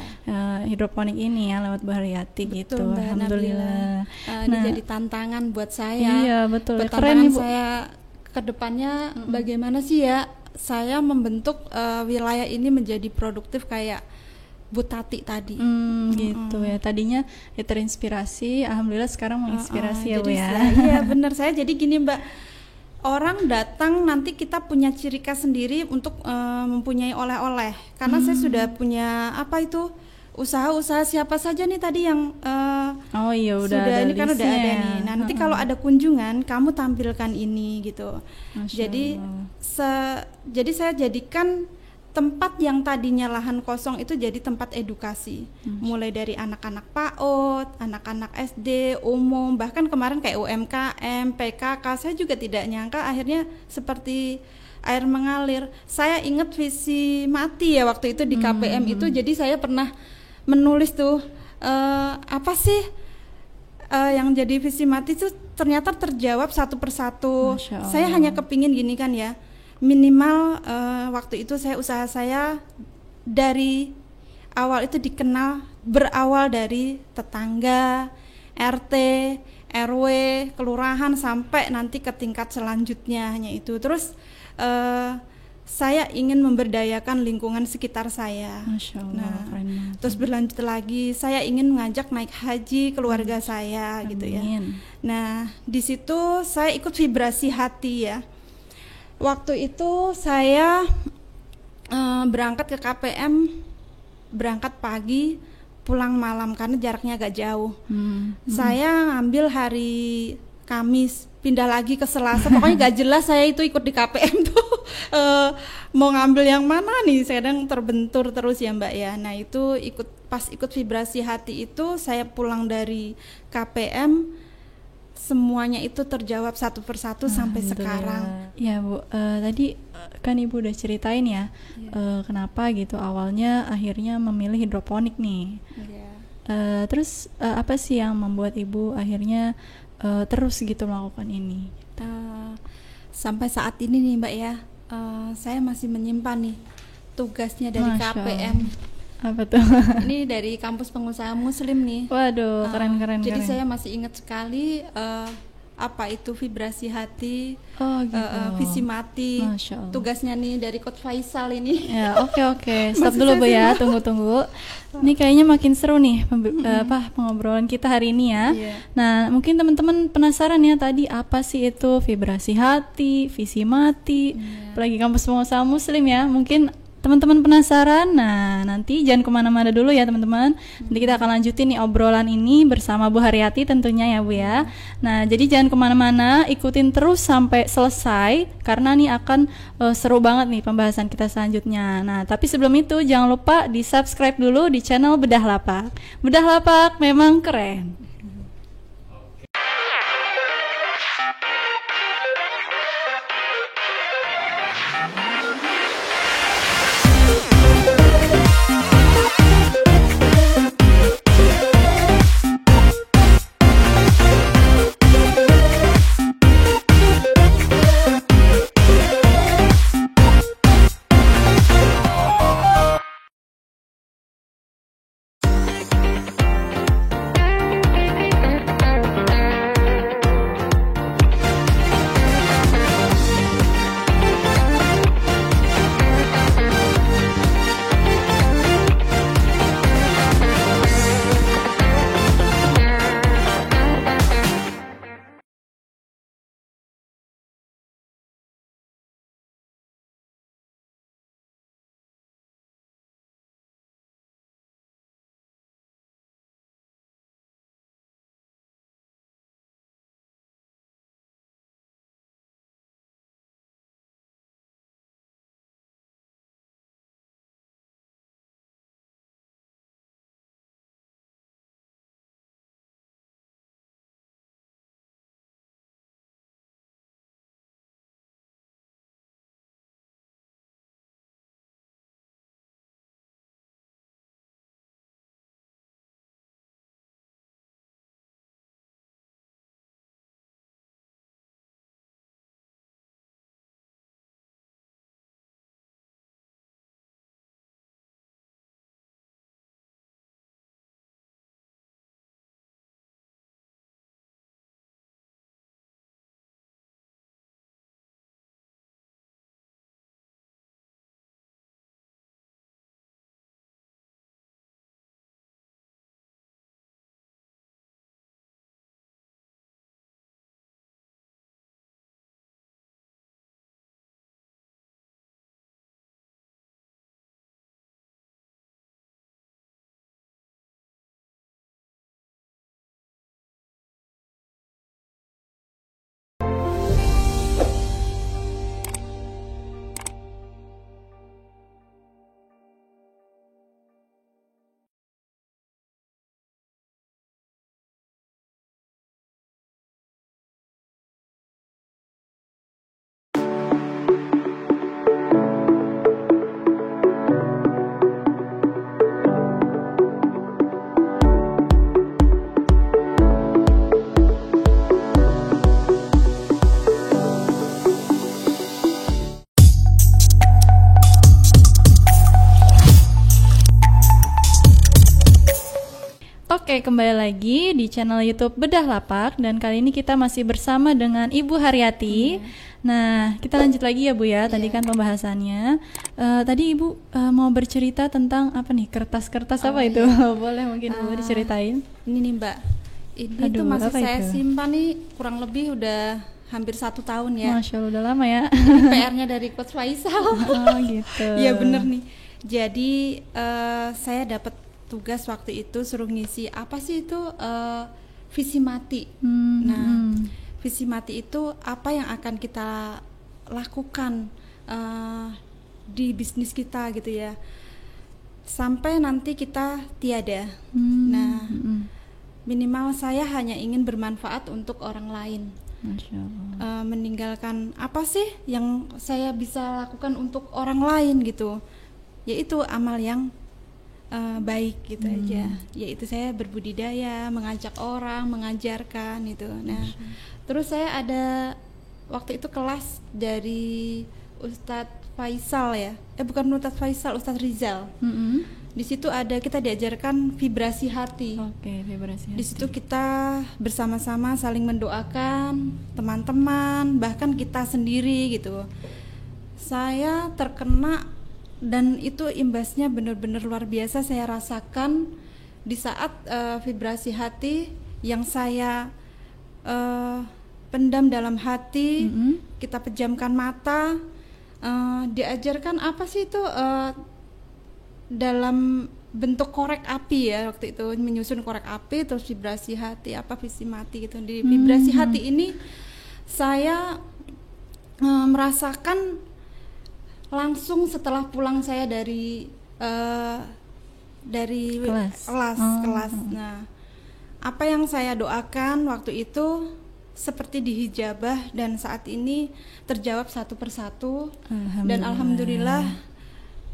hidroponik ini ya lewat Bu Haryati gitu. Alhamdulillah. Ini jadi tantangan buat saya. Iya, betul. Keren Ibu. Saya ke depannya bagaimana sih ya saya membentuk wilayah ini menjadi produktif kayak Bu Tati tadi. Gitu ya. Tadinya ya terinspirasi, alhamdulillah sekarang menginspirasi ya Bu ya. Iya, benar. Saya jadi gini Mbak. Orang datang nanti kita punya ciri khas sendiri untuk mempunyai oleh-oleh. Karena saya sudah punya apa itu? Usaha-usaha siapa saja nih tadi yang oh iya udah sudah ada ini kan udah ada ya. nih. Nah, nanti kalau ada kunjungan kamu tampilkan ini gitu. Masya Jadi Allah. Saya jadikan tempat yang tadinya lahan kosong itu jadi tempat edukasi. Mulai dari anak-anak PAUD, anak-anak SD, umum, bahkan kemarin kayak UMKM, PKK, saya juga tidak nyangka akhirnya seperti air mengalir. Saya ingat visi mati ya waktu itu di KPM itu, jadi saya pernah menulis tuh apa sih yang jadi visi mati itu ternyata terjawab satu persatu. Saya hanya kepingin gini kan ya, minimal waktu itu usaha saya dari awal itu dikenal berawal dari tetangga, RT, RW, kelurahan sampai nanti ke tingkat selanjutnya hanya itu. Terus saya ingin memberdayakan lingkungan sekitar saya. Masya Allah, terus berlanjut lagi, saya ingin mengajak naik haji keluarga saya. Gitu ya. Nah, di situ saya ikut vibrasi hati ya. Waktu itu saya berangkat ke KPM, berangkat pagi, pulang malam karena jaraknya agak jauh. Saya ngambil hari Kamis, pindah lagi ke Selasa, pokoknya gak jelas saya itu ikut di KPM tuh mau ngambil yang mana nih, kadang terbentur terus ya Mbak ya. Nah itu pas ikut vibrasi hati itu saya pulang dari KPM, semuanya itu terjawab satu persatu sampai sekarang. Ya Bu, tadi kan Ibu udah ceritain ya, kenapa gitu awalnya akhirnya memilih hidroponik nih. Terus apa sih yang membuat Ibu akhirnya terus gitu melakukan ini? Sampai saat ini nih Mbak ya, saya masih menyimpan nih tugasnya dari KPM. Apa tuh? Ini dari kampus pengusaha muslim nih. Waduh, keren. Jadi saya masih ingat sekali apa itu vibrasi hati, visi mati. Tugasnya nih dari Coach Faisal ini. Ya, oke. Stop dulu Bu ya, tunggu. Ini kayaknya makin seru nih pengobrolan kita hari ini ya. Nah, mungkin teman-teman penasaran ya tadi apa sih itu vibrasi hati, visi mati, apalagi kampus pengusaha muslim ya. Mungkin teman-teman penasaran. Nah, nanti jangan kemana-mana dulu ya teman-teman. Nanti kita akan lanjutin nih obrolan ini bersama Bu Haryati tentunya ya Bu ya. Nah, jadi jangan kemana-mana, ikutin terus sampai selesai karena nih akan seru banget nih pembahasan kita selanjutnya. Nah, tapi sebelum itu jangan lupa di subscribe dulu di channel Bedah Lapak. Bedah Lapak memang keren. Oke, kembali lagi di channel YouTube Bedah Lapak dan kali ini kita masih bersama dengan Ibu Haryati. Nah, kita lanjut lagi ya Bu ya. Tadi kan pembahasannya. Tadi Ibu mau bercerita tentang apa nih? Kertas-kertas apa itu? Boleh mungkin Bu diceritain? Ini nih Mbak, ini Aduh, tuh masih apa saya itu? simpan nih kurang lebih udah hampir 1 tahun ya. Masya Allah, udah lama ya. PR-nya dari Coach Faisal. Oh gitu. Iya bener nih. Jadi saya dapat tugas waktu itu suruh ngisi apa sih itu visi mati. Nah, visi mati itu apa yang akan kita lakukan di bisnis kita gitu ya, sampai nanti kita tiada. Nah, minimal saya hanya ingin bermanfaat untuk orang lain. Masya Allah. Meninggalkan apa sih yang saya bisa lakukan untuk orang lain gitu, yaitu amal yang baik gitu aja, yaitu saya berbudidaya, mengajak orang, mengajarkan itu. Nah, terus saya ada waktu itu kelas dari Ustadz Faisal ya, bukan Ustadz Faisal, Ustadz Rizal. Di situ ada kita diajarkan vibrasi hati. Oke, vibrasi. Di situ kita bersama-sama saling mendoakan teman-teman, bahkan kita sendiri gitu. Saya terkena dan itu imbasnya benar-benar luar biasa saya rasakan di saat vibrasi hati yang saya pendam dalam hati, kita pejamkan mata, diajarkan apa sih itu dalam bentuk korek api ya, waktu itu menyusun korek api, terus vibrasi hati, apa visi mati gitu. Di vibrasi hati ini saya merasakan langsung setelah pulang saya dari kelas. Nah, apa yang saya doakan waktu itu seperti dihijabah dan saat ini terjawab satu persatu. Dan alhamdulillah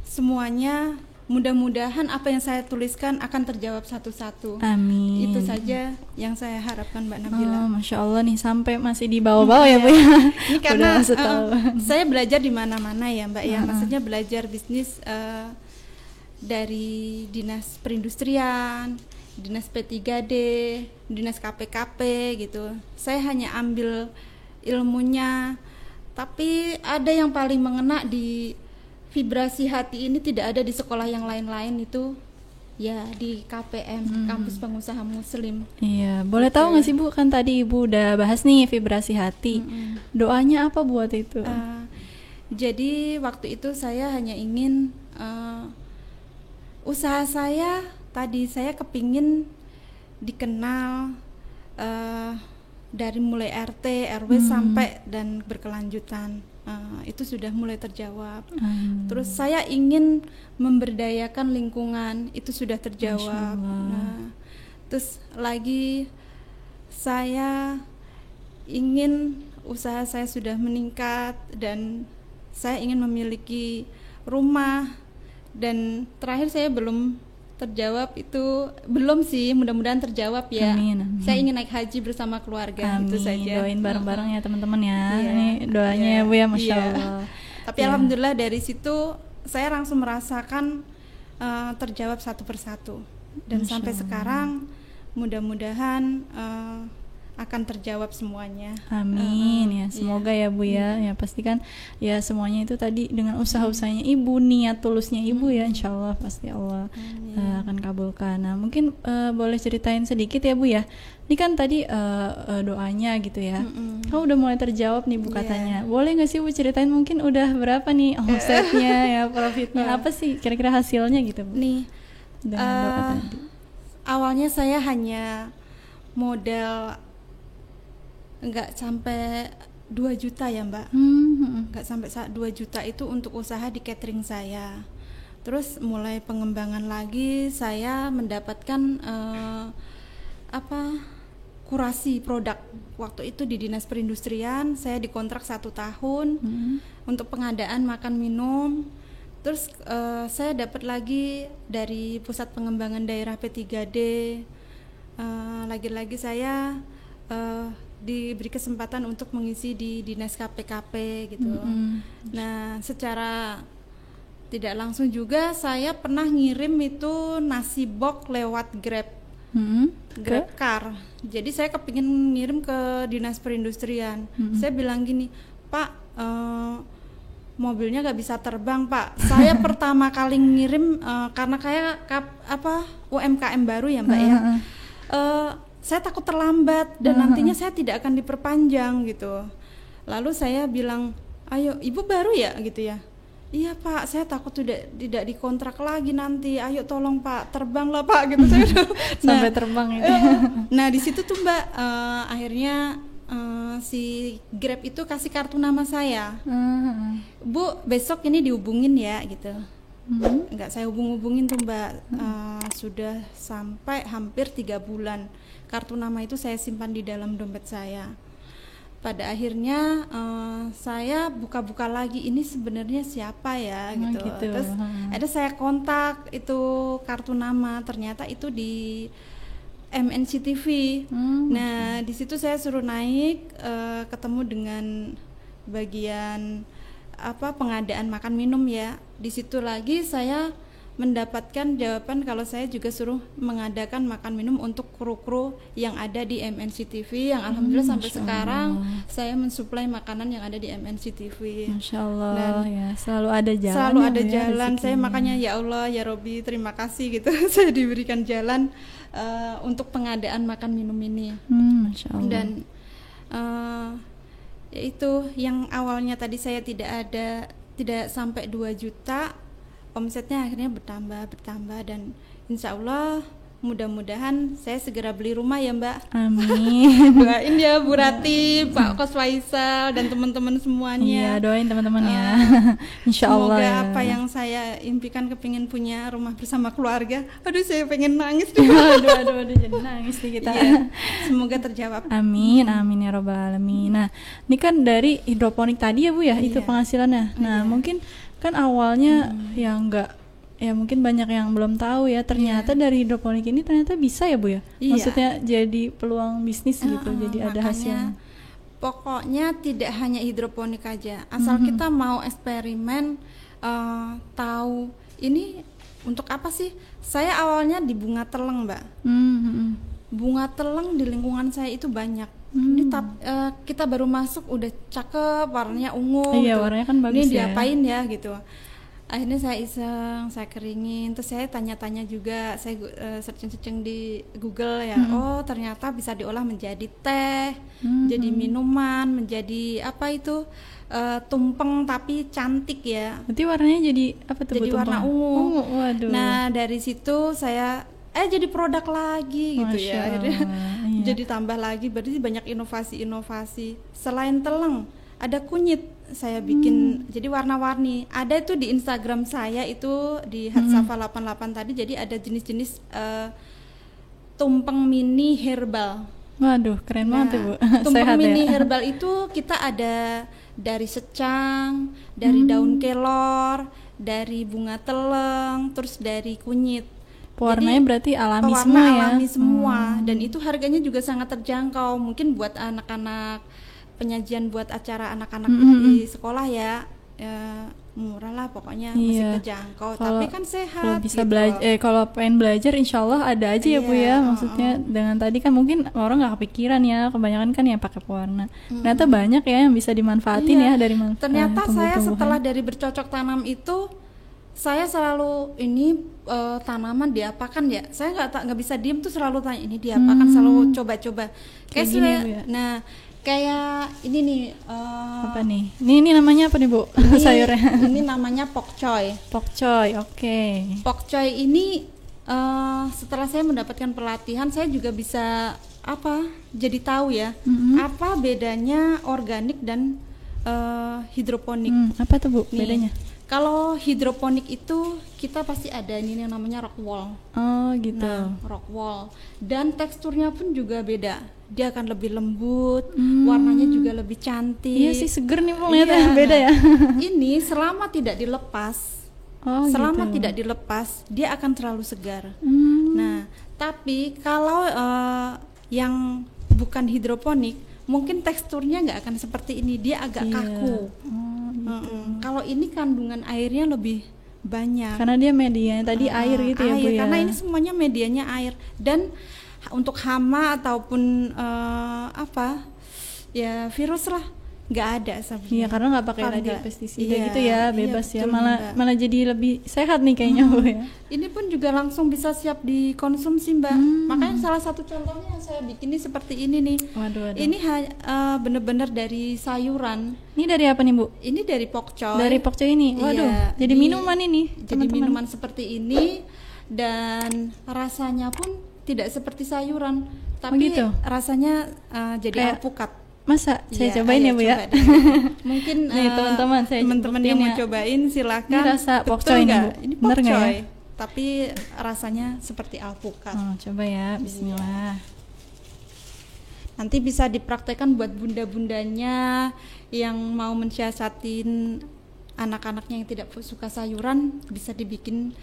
semuanya, mudah-mudahan apa yang saya tuliskan akan terjawab satu-satu. Amin. Itu saja yang saya harapkan Mbak Nabila. Masya Allah nih, sampai masih di bawah-bawah ya Bu ya. Ini karena Udah setahun. saya belajar di mana-mana ya Mbak ya. Maksudnya belajar bisnis dari dinas perindustrian, dinas P3D, dinas KPKP gitu. Saya hanya ambil ilmunya, tapi ada yang paling mengena di vibrasi hati ini tidak ada di sekolah yang lain-lain, itu ya di KPM, Kampus Pengusaha Muslim. Iya, boleh tahu nggak sih Bu, kan tadi Ibu udah bahas nih vibrasi hati. Doanya apa buat itu? Jadi waktu itu saya hanya ingin usaha saya tadi, saya kepingin dikenal dari mulai RT, RW sampai dan berkelanjutan. Itu sudah mulai terjawab. Terus saya ingin memberdayakan lingkungan, itu sudah terjawab. Nah, terus lagi saya ingin usaha saya sudah meningkat dan saya ingin memiliki rumah, dan terakhir saya belum terjawab itu, belum sih, mudah-mudahan terjawab ya. Amin. Saya ingin naik haji bersama keluarga. Amin. Itu saja. Doain bareng-bareng ya teman-teman ya. Iya. Ini doanya ya Bu ya, Masya Iya. Allah. Tapi alhamdulillah dari situ saya langsung merasakan terjawab satu persatu, dan Masya sampai Allah. sekarang mudah-mudahan akan terjawab semuanya. Amin ya, semoga ya Bu ya. Ya pasti kan ya semuanya itu tadi dengan usaha-usahanya Ibu, niat tulusnya Ibu ya, insya Allah pasti Allah akan kabulkan. Nah mungkin boleh ceritain sedikit ya Bu ya. Ini kan tadi doanya gitu ya. Kamu udah mulai terjawab nih Bu katanya. Boleh nggak sih Bu ceritain mungkin udah berapa nih omsetnya ya, profitnya apa sih kira-kira hasilnya gitu Bu? Nih Dengan doa tadi. awalnya saya hanya modal nggak sampai 2 juta ya Mbak, nggak sampai 2 juta itu untuk usaha di catering saya. Terus mulai pengembangan lagi, saya mendapatkan kurasi produk. Waktu itu di dinas perindustrian saya dikontrak 1 tahun untuk pengadaan makan minum. Terus saya dapat lagi dari pusat pengembangan daerah P3D. Lagi-lagi saya diberi kesempatan untuk mengisi di dinas KPKP gitu. Nah, secara tidak langsung juga saya pernah ngirim itu nasi box lewat Grab. Grab car. Jadi saya kepingin ngirim ke dinas perindustrian. Saya bilang gini, Pak, mobilnya nggak bisa terbang, Pak. Saya pertama kali ngirim karena kayak UMKM baru ya, Mbak ya. Saya takut terlambat dan nantinya saya tidak akan diperpanjang gitu. Lalu saya bilang, ayo Ibu baru ya gitu ya. Iya Pak, saya takut tidak dikontrak lagi nanti. Ayo tolong Pak, terbanglah Pak gitu. Saya sampai terbang itu. Nah di situ tuh Mbak, akhirnya si Grab itu kasih kartu nama saya. Bu, besok ini dihubungin ya gitu. Enggak, saya hubungin tuh Mbak. Sudah sampai hampir 3 bulan. Kartu nama itu saya simpan di dalam dompet saya. Pada akhirnya saya buka-buka lagi, ini sebenarnya siapa ya gitu. Terus ada saya kontak itu kartu nama, ternyata itu di MNC TV. Nah di situ saya suruh naik, ketemu dengan bagian pengadaan makan minum ya. Di situ lagi saya mendapatkan jawaban kalau saya juga suruh mengadakan makan minum untuk kru-kru yang ada di MNC TV, yang alhamdulillah sampai sekarang saya mensuplai makanan yang ada di MNC TV. Masya Allah. Dan ya selalu ada jalan. Selalu ada jalan. Saya makanya ya Allah ya Robi terima kasih gitu. Saya diberikan jalan untuk pengadaan makan minum ini. Masya Allah. Dan yaitu yang awalnya tadi saya tidak sampai 2 juta. Omsetnya akhirnya bertambah dan insya Allah mudah-mudahan saya segera beli rumah ya Mbak. Amin. Doain ya Bu Rati, Pak Kos Faisal dan teman-teman semuanya. Iya doain teman-teman ya. Insya Allah. Semoga ya. Apa yang saya impikan kepingin punya rumah bersama keluarga. Aduh saya pengen nangis. aduh jadi nangis nih kita. Iya, semoga terjawab. Amin ya robbal alamin. Nah ini kan dari hidroponik tadi ya Bu ya, itu penghasilannya. Nah mungkin kan awalnya yang enggak ya mungkin banyak yang belum tahu ya ternyata dari hidroponik ini ternyata bisa ya Bu ya. Maksudnya jadi peluang bisnis gitu, jadi ada hasilnya. Pokoknya tidak hanya hidroponik aja, asal kita mau eksperimen, tahu ini untuk apa sih. Saya awalnya di bunga teleng Mbak. Bunga teleng di lingkungan saya itu banyak. Ini kita baru masuk udah cakep, warnanya ungu. Iya gitu. warnanya kan bagus ini ya. Diapain ya gitu. Akhirnya saya iseng, saya keringin, terus saya tanya-tanya juga, saya searching di Google ya. Oh ternyata bisa diolah menjadi teh, jadi minuman, menjadi apa itu tumpeng tapi cantik ya. Berarti warnanya jadi apa tuh? Jadi warna ungu. Waduh. Nah dari situ saya jadi produk lagi gitu. Masya ya akhirnya jadi tambah lagi, berarti banyak inovasi selain teleng ada kunyit saya bikin jadi warna-warni. Ada itu di Instagram saya itu di Hatsafa 88 tadi, jadi ada jenis-jenis tumpeng mini herbal. Waduh keren banget ya Bu. Tumpeng mini herbal itu kita ada dari secang, dari daun kelor, dari bunga teleng, terus dari kunyit. Pewarnanya berarti alami pewarna semua ya. Alami semua dan itu harganya juga sangat terjangkau. Mungkin buat anak-anak, penyajian buat acara anak-anak di sekolah ya murah lah pokoknya, masih terjangkau. Tapi kan sehat. Kalau bisa gitu. Kalau pengen belajar insya Allah ada aja ya Bu ya. Maksudnya dengan tadi kan mungkin orang nggak kepikiran ya, kebanyakan kan ya pakai pewarna. Ternyata banyak ya yang bisa dimanfaatin ya dari ternyata saya setelah dari bercocok tanam itu saya selalu ini tanaman diapakan ya, saya nggak bisa diem tuh, selalu tanya ini diapakan, selalu coba-coba kayak gini ya. Nah kayak ini nih apa nih ini namanya apa nih Bu? Sayurnya ini namanya pokcoy. Oke. Pokcoy ini setelah saya mendapatkan pelatihan saya juga bisa jadi tahu ya apa bedanya organik dan hidroponik. Apa tuh Bu bedanya? Kalau hidroponik itu kita pasti ada ini yang namanya rock wall. Oh gitu. Nah, rock wall dan teksturnya pun juga beda. Dia akan lebih lembut, warnanya juga lebih cantik. Iya sih seger nih Bu, lihatnya beda ya. Ini selama tidak dilepas, tidak dilepas dia akan terlalu segar. Nah, tapi kalau yang bukan hidroponik, mungkin teksturnya nggak akan seperti ini, dia agak kaku. Kalau ini kandungan airnya lebih banyak. Karena dia medianya tadi air gitu ya Bu ya. Karena ini semuanya medianya air dan untuk hama ataupun apa ya virus lah, nggak ada sebenarnya. Iya, karena nggak pakai lagi pestisida Iya, gitu ya, iya, bebas ya, betul, Mbak. malah jadi lebih sehat nih kayaknya Bu ya. Ini pun juga langsung bisa siap dikonsumsi Mbak. Makanya salah satu contohnya yang saya bikin ini seperti ini nih. Waduh. Ini bener-bener dari sayuran. Ini dari apa nih Bu? Ini dari pokcoy. Dari pokcoy ini. Waduh, Iya, jadi minuman ini. Jadi teman-teman. minuman seperti ini dan rasanya pun tidak seperti sayuran, tapi gitu? rasanya jadi Kayak alpukat. Masa saya Iya, cobain ayo ya Bu ya? coba deh. Mungkin Nih, teman-teman, saya teman-teman buktiin yang mau ya. cobain silakan. Ini rasa Betul pokcoy nih, nggak? Bu? Ini Bener nggak pokcoy, ya? tapi rasanya seperti alpukat. Coba ya, bismillah. Nanti bisa dipraktekkan buat bunda-bundanya yang mau mensiasatin anak-anaknya yang tidak suka sayuran, bisa dibikin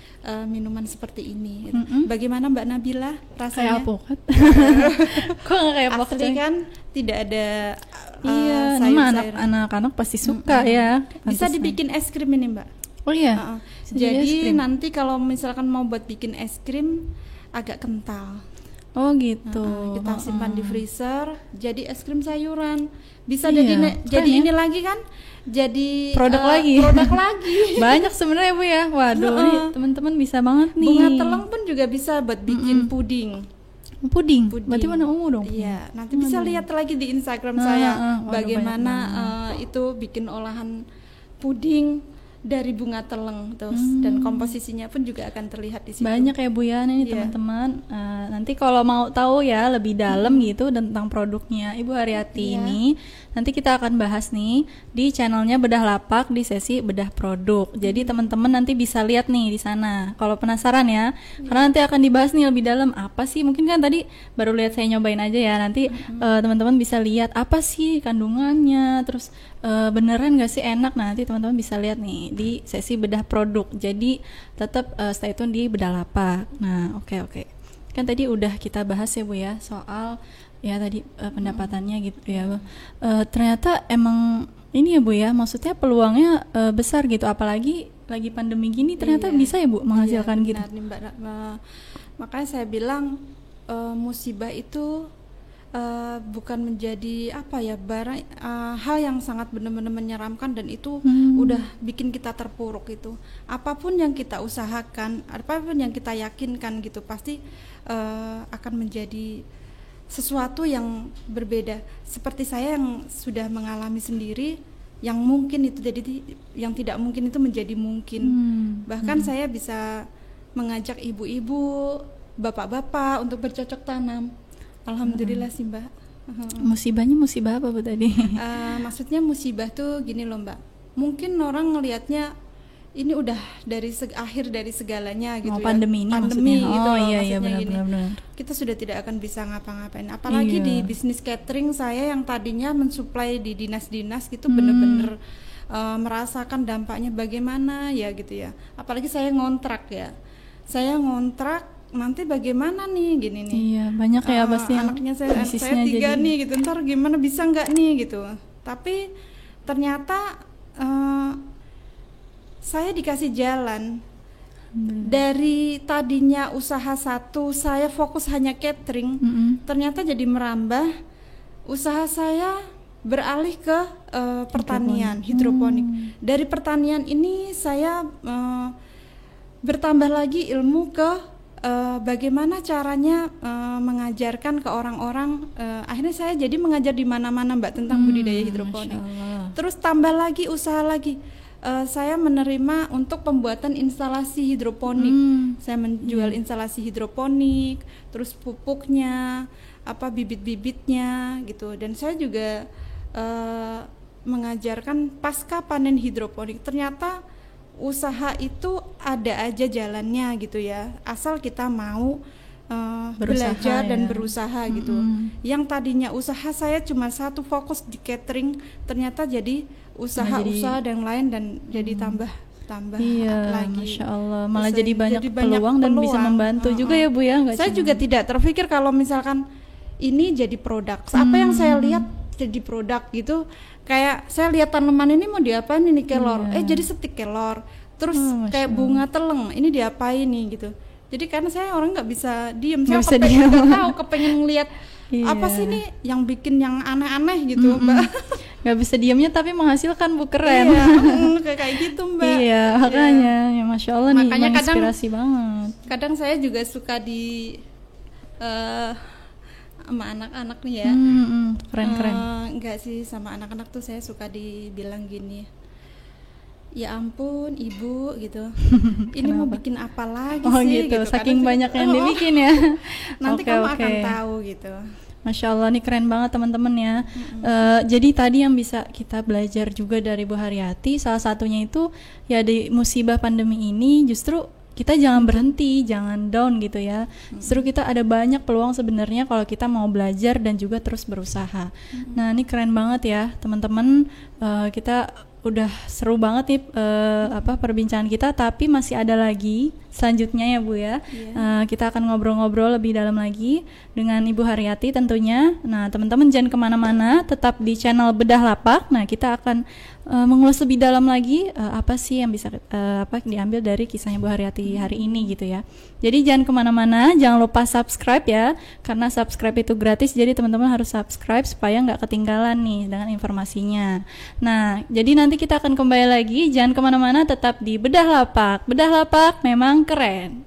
minuman seperti ini. Bagaimana Mbak Nabila Kayak rasanya? alpukat. Kok nggak kayak Asli pokcoy? kan tidak ada Iya, ini mah sayur-sayuran. anak-anak pasti suka ya. Bisa Pantesan. dibikin es krim ini Mbak. Oh iya. Heeh. Bisa jadi es Jadi krim. nanti kalau misalkan mau buat bikin es krim agak kental. Oh gitu. Kita simpan di freezer jadi es krim sayuran. Bisa Iya, jadi keren jadi ya. ini lagi kan? Jadi Produk lagi. Produk lagi. Banyak sebenarnya Bu ya. Waduh, nih teman-teman bisa banget nih. Bunga teleng pun juga bisa buat bikin puding. Puding. Puding. Berarti warna ungu dong. Iya, nanti bisa lihat lagi di Instagram saya waduh, bagaimana banyak itu bikin olahan puding dari bunga teleng terus dan komposisinya pun juga akan terlihat di situ. Banyak ya Bu ya nih Iya. teman-teman. Nanti kalau mau tahu ya lebih dalam gitu tentang produknya Ibu Haryati Iya. ini, nanti kita akan bahas nih di channelnya Bedah Lapak di sesi bedah produk. Jadi teman-teman nanti bisa lihat nih di sana. Kalau penasaran ya, karena nanti akan dibahas nih lebih dalam apa sih. Mungkin kan tadi baru lihat saya nyobain aja ya. Nanti teman-teman bisa lihat apa sih kandungannya, terus beneran gak sih enak. Nah, nanti teman-teman bisa lihat nih di sesi bedah produk. Jadi tetap stay tune di Bedah Lapak. Nah, oke. Kan tadi udah kita bahas ya Bu ya soal ya tadi pendapatannya gitu ya Bu. Ternyata emang ini ya Bu ya, maksudnya peluangnya besar gitu, apalagi lagi pandemi gini ternyata Iya. bisa ya Bu menghasilkan Iya, gitu. benar nih, Mbak. Makanya saya bilang musibah itu bukan menjadi apa ya barang hal yang sangat benar-benar menyeramkan dan itu udah bikin kita terpuruk itu. Apapun yang kita usahakan, apapun yang kita yakinkan gitu pasti akan menjadi sesuatu yang berbeda. Seperti saya yang sudah mengalami sendiri, yang mungkin itu jadi yang tidak mungkin itu menjadi mungkin. Bahkan saya bisa mengajak ibu-ibu, bapak-bapak untuk bercocok tanam. Alhamdulillah sih Mbak. Musibahnya musibah apa Bu tadi? Maksudnya musibah tuh gini loh Mbak. Mungkin orang ngelihatnya ini udah dari akhir dari segalanya gitu ya. Pandemi ini maksudnya. gitu loh, Iya maksudnya gini. benar. Kita sudah tidak akan bisa ngapa-ngapain. Apalagi Iya. di bisnis catering saya yang tadinya mensuplai di dinas-dinas gitu bener-bener merasakan dampaknya bagaimana ya gitu ya. Apalagi saya ngontrak ya. Saya ngontrak nanti bagaimana nih gini nih. Iya, banyak ya pasti yang anaknya saya bisnisnya 3 jadi- nih gitu. Ntar gimana bisa nggak nih gitu. Tapi ternyata saya dikasih jalan. Dari tadinya usaha satu saya fokus hanya catering, ternyata jadi merambah usaha saya beralih ke pertanian hidroponik. Dari pertanian ini saya bertambah lagi ilmu ke bagaimana caranya mengajarkan ke orang-orang. Akhirnya saya jadi mengajar di mana-mana Mbak tentang budidaya hidroponik. Masya Allah. Terus tambah lagi usaha lagi. Saya menerima untuk pembuatan instalasi hidroponik. Saya menjual instalasi hidroponik, terus pupuknya, apa bibit-bibitnya gitu. Dan saya juga mengajarkan pasca panen hidroponik. Ternyata usaha itu ada aja jalannya gitu ya. Asal kita mau Berusaha belajar dan ya. berusaha gitu. Yang tadinya usaha saya cuma satu fokus di catering, ternyata jadi usaha-usaha dan lain dan jadi tambah Iya, lagi. Masya Allah, malah Terus jadi banyak banyak peluang dan bisa peluang. membantu juga ya Bu ya. Nggak Saya cuma- juga tidak terpikir kalau misalkan ini jadi produk. Apa yang saya lihat jadi produk gitu. Kayak saya lihat tanaman ini mau diapain ini kelor. Jadi setik kelor. Terus Masya kayak bunga teleng, ini diapain nih gitu. Jadi karena saya orang nggak bisa diem, Nggak saya bisa diem. nggak tahu, kepengen ngeliat apa Iya. sih nih yang bikin yang aneh-aneh gitu, Mbak. Nggak bisa diamnya tapi menghasilkan, Bu, keren. Iya, kayak gitu, Mbak. Iya, makanya ya Masya Allah nih, Makanya kadang- menginspirasi banget. Kadang saya juga suka di sama anak-anak nih ya. Keren. Enggak sih, sama anak-anak tuh saya suka dibilang gini, ya ampun ibu gitu, ini mau bikin apa lagi Oh sih gitu, gitu. saking Kadang banyak sih, yang dibikin ya. nanti Oke, kamu oke. akan tahu gitu. Masya Allah, nih keren banget teman-teman ya. Jadi tadi yang bisa kita belajar juga dari Bu Haryati, salah satunya itu ya di musibah pandemi ini justru kita jangan berhenti, jangan down gitu ya. Justru kita ada banyak peluang sebenarnya kalau kita mau belajar dan juga terus berusaha. Nah ini keren banget ya teman-teman. Kita udah seru banget nih perbincangan kita, tapi masih ada lagi selanjutnya ya Bu ya. Kita akan ngobrol-ngobrol lebih dalam lagi dengan Ibu Haryati tentunya. Nah teman-teman jangan kemana-mana, tetap di channel Bedah Lapak. Nah kita akan mengulas lebih dalam lagi apa sih yang bisa diambil dari kisahnya Bu Haryati hari ini gitu ya. Jadi jangan kemana-mana, jangan lupa subscribe ya, karena subscribe itu gratis. Jadi teman-teman harus subscribe supaya nggak ketinggalan nih dengan informasinya. Nah jadi nanti kita akan kembali lagi, jangan kemana-mana, tetap di Bedah Lapak. Bedah Lapak memang keren.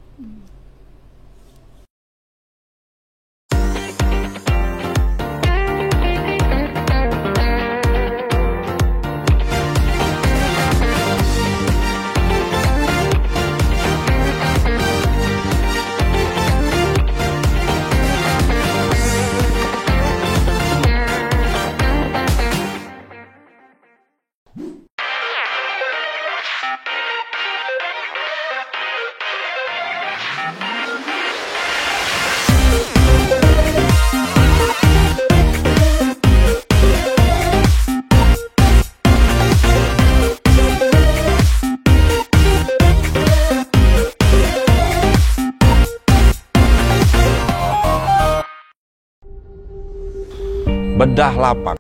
Bedah Lapak.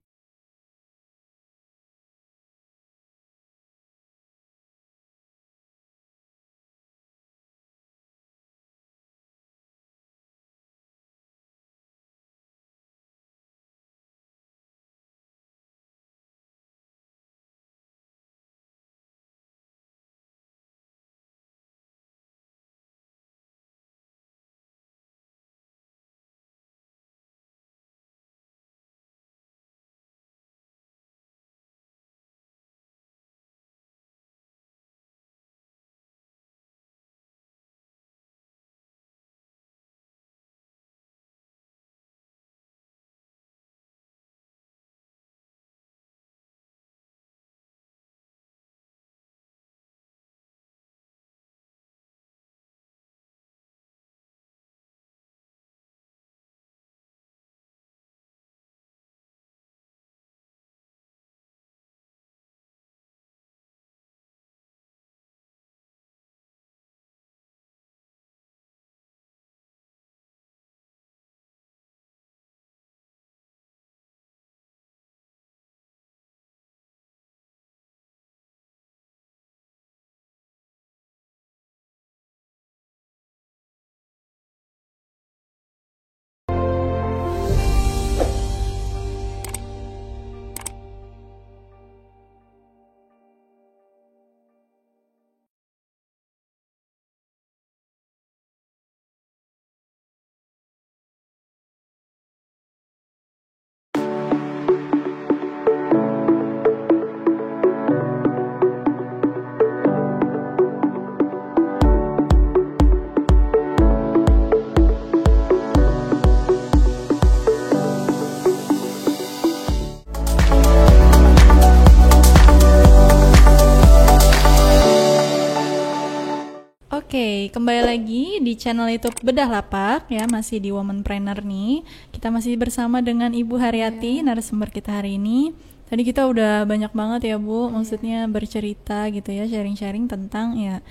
Oke, kembali lagi di channel YouTube Bedah Lapak ya, masih di Womanpreneur nih. Kita masih bersama dengan Ibu Haryati, narasumber kita hari ini. Tadi kita udah banyak banget ya Bu, maksudnya bercerita gitu ya, sharing-sharing tentang ya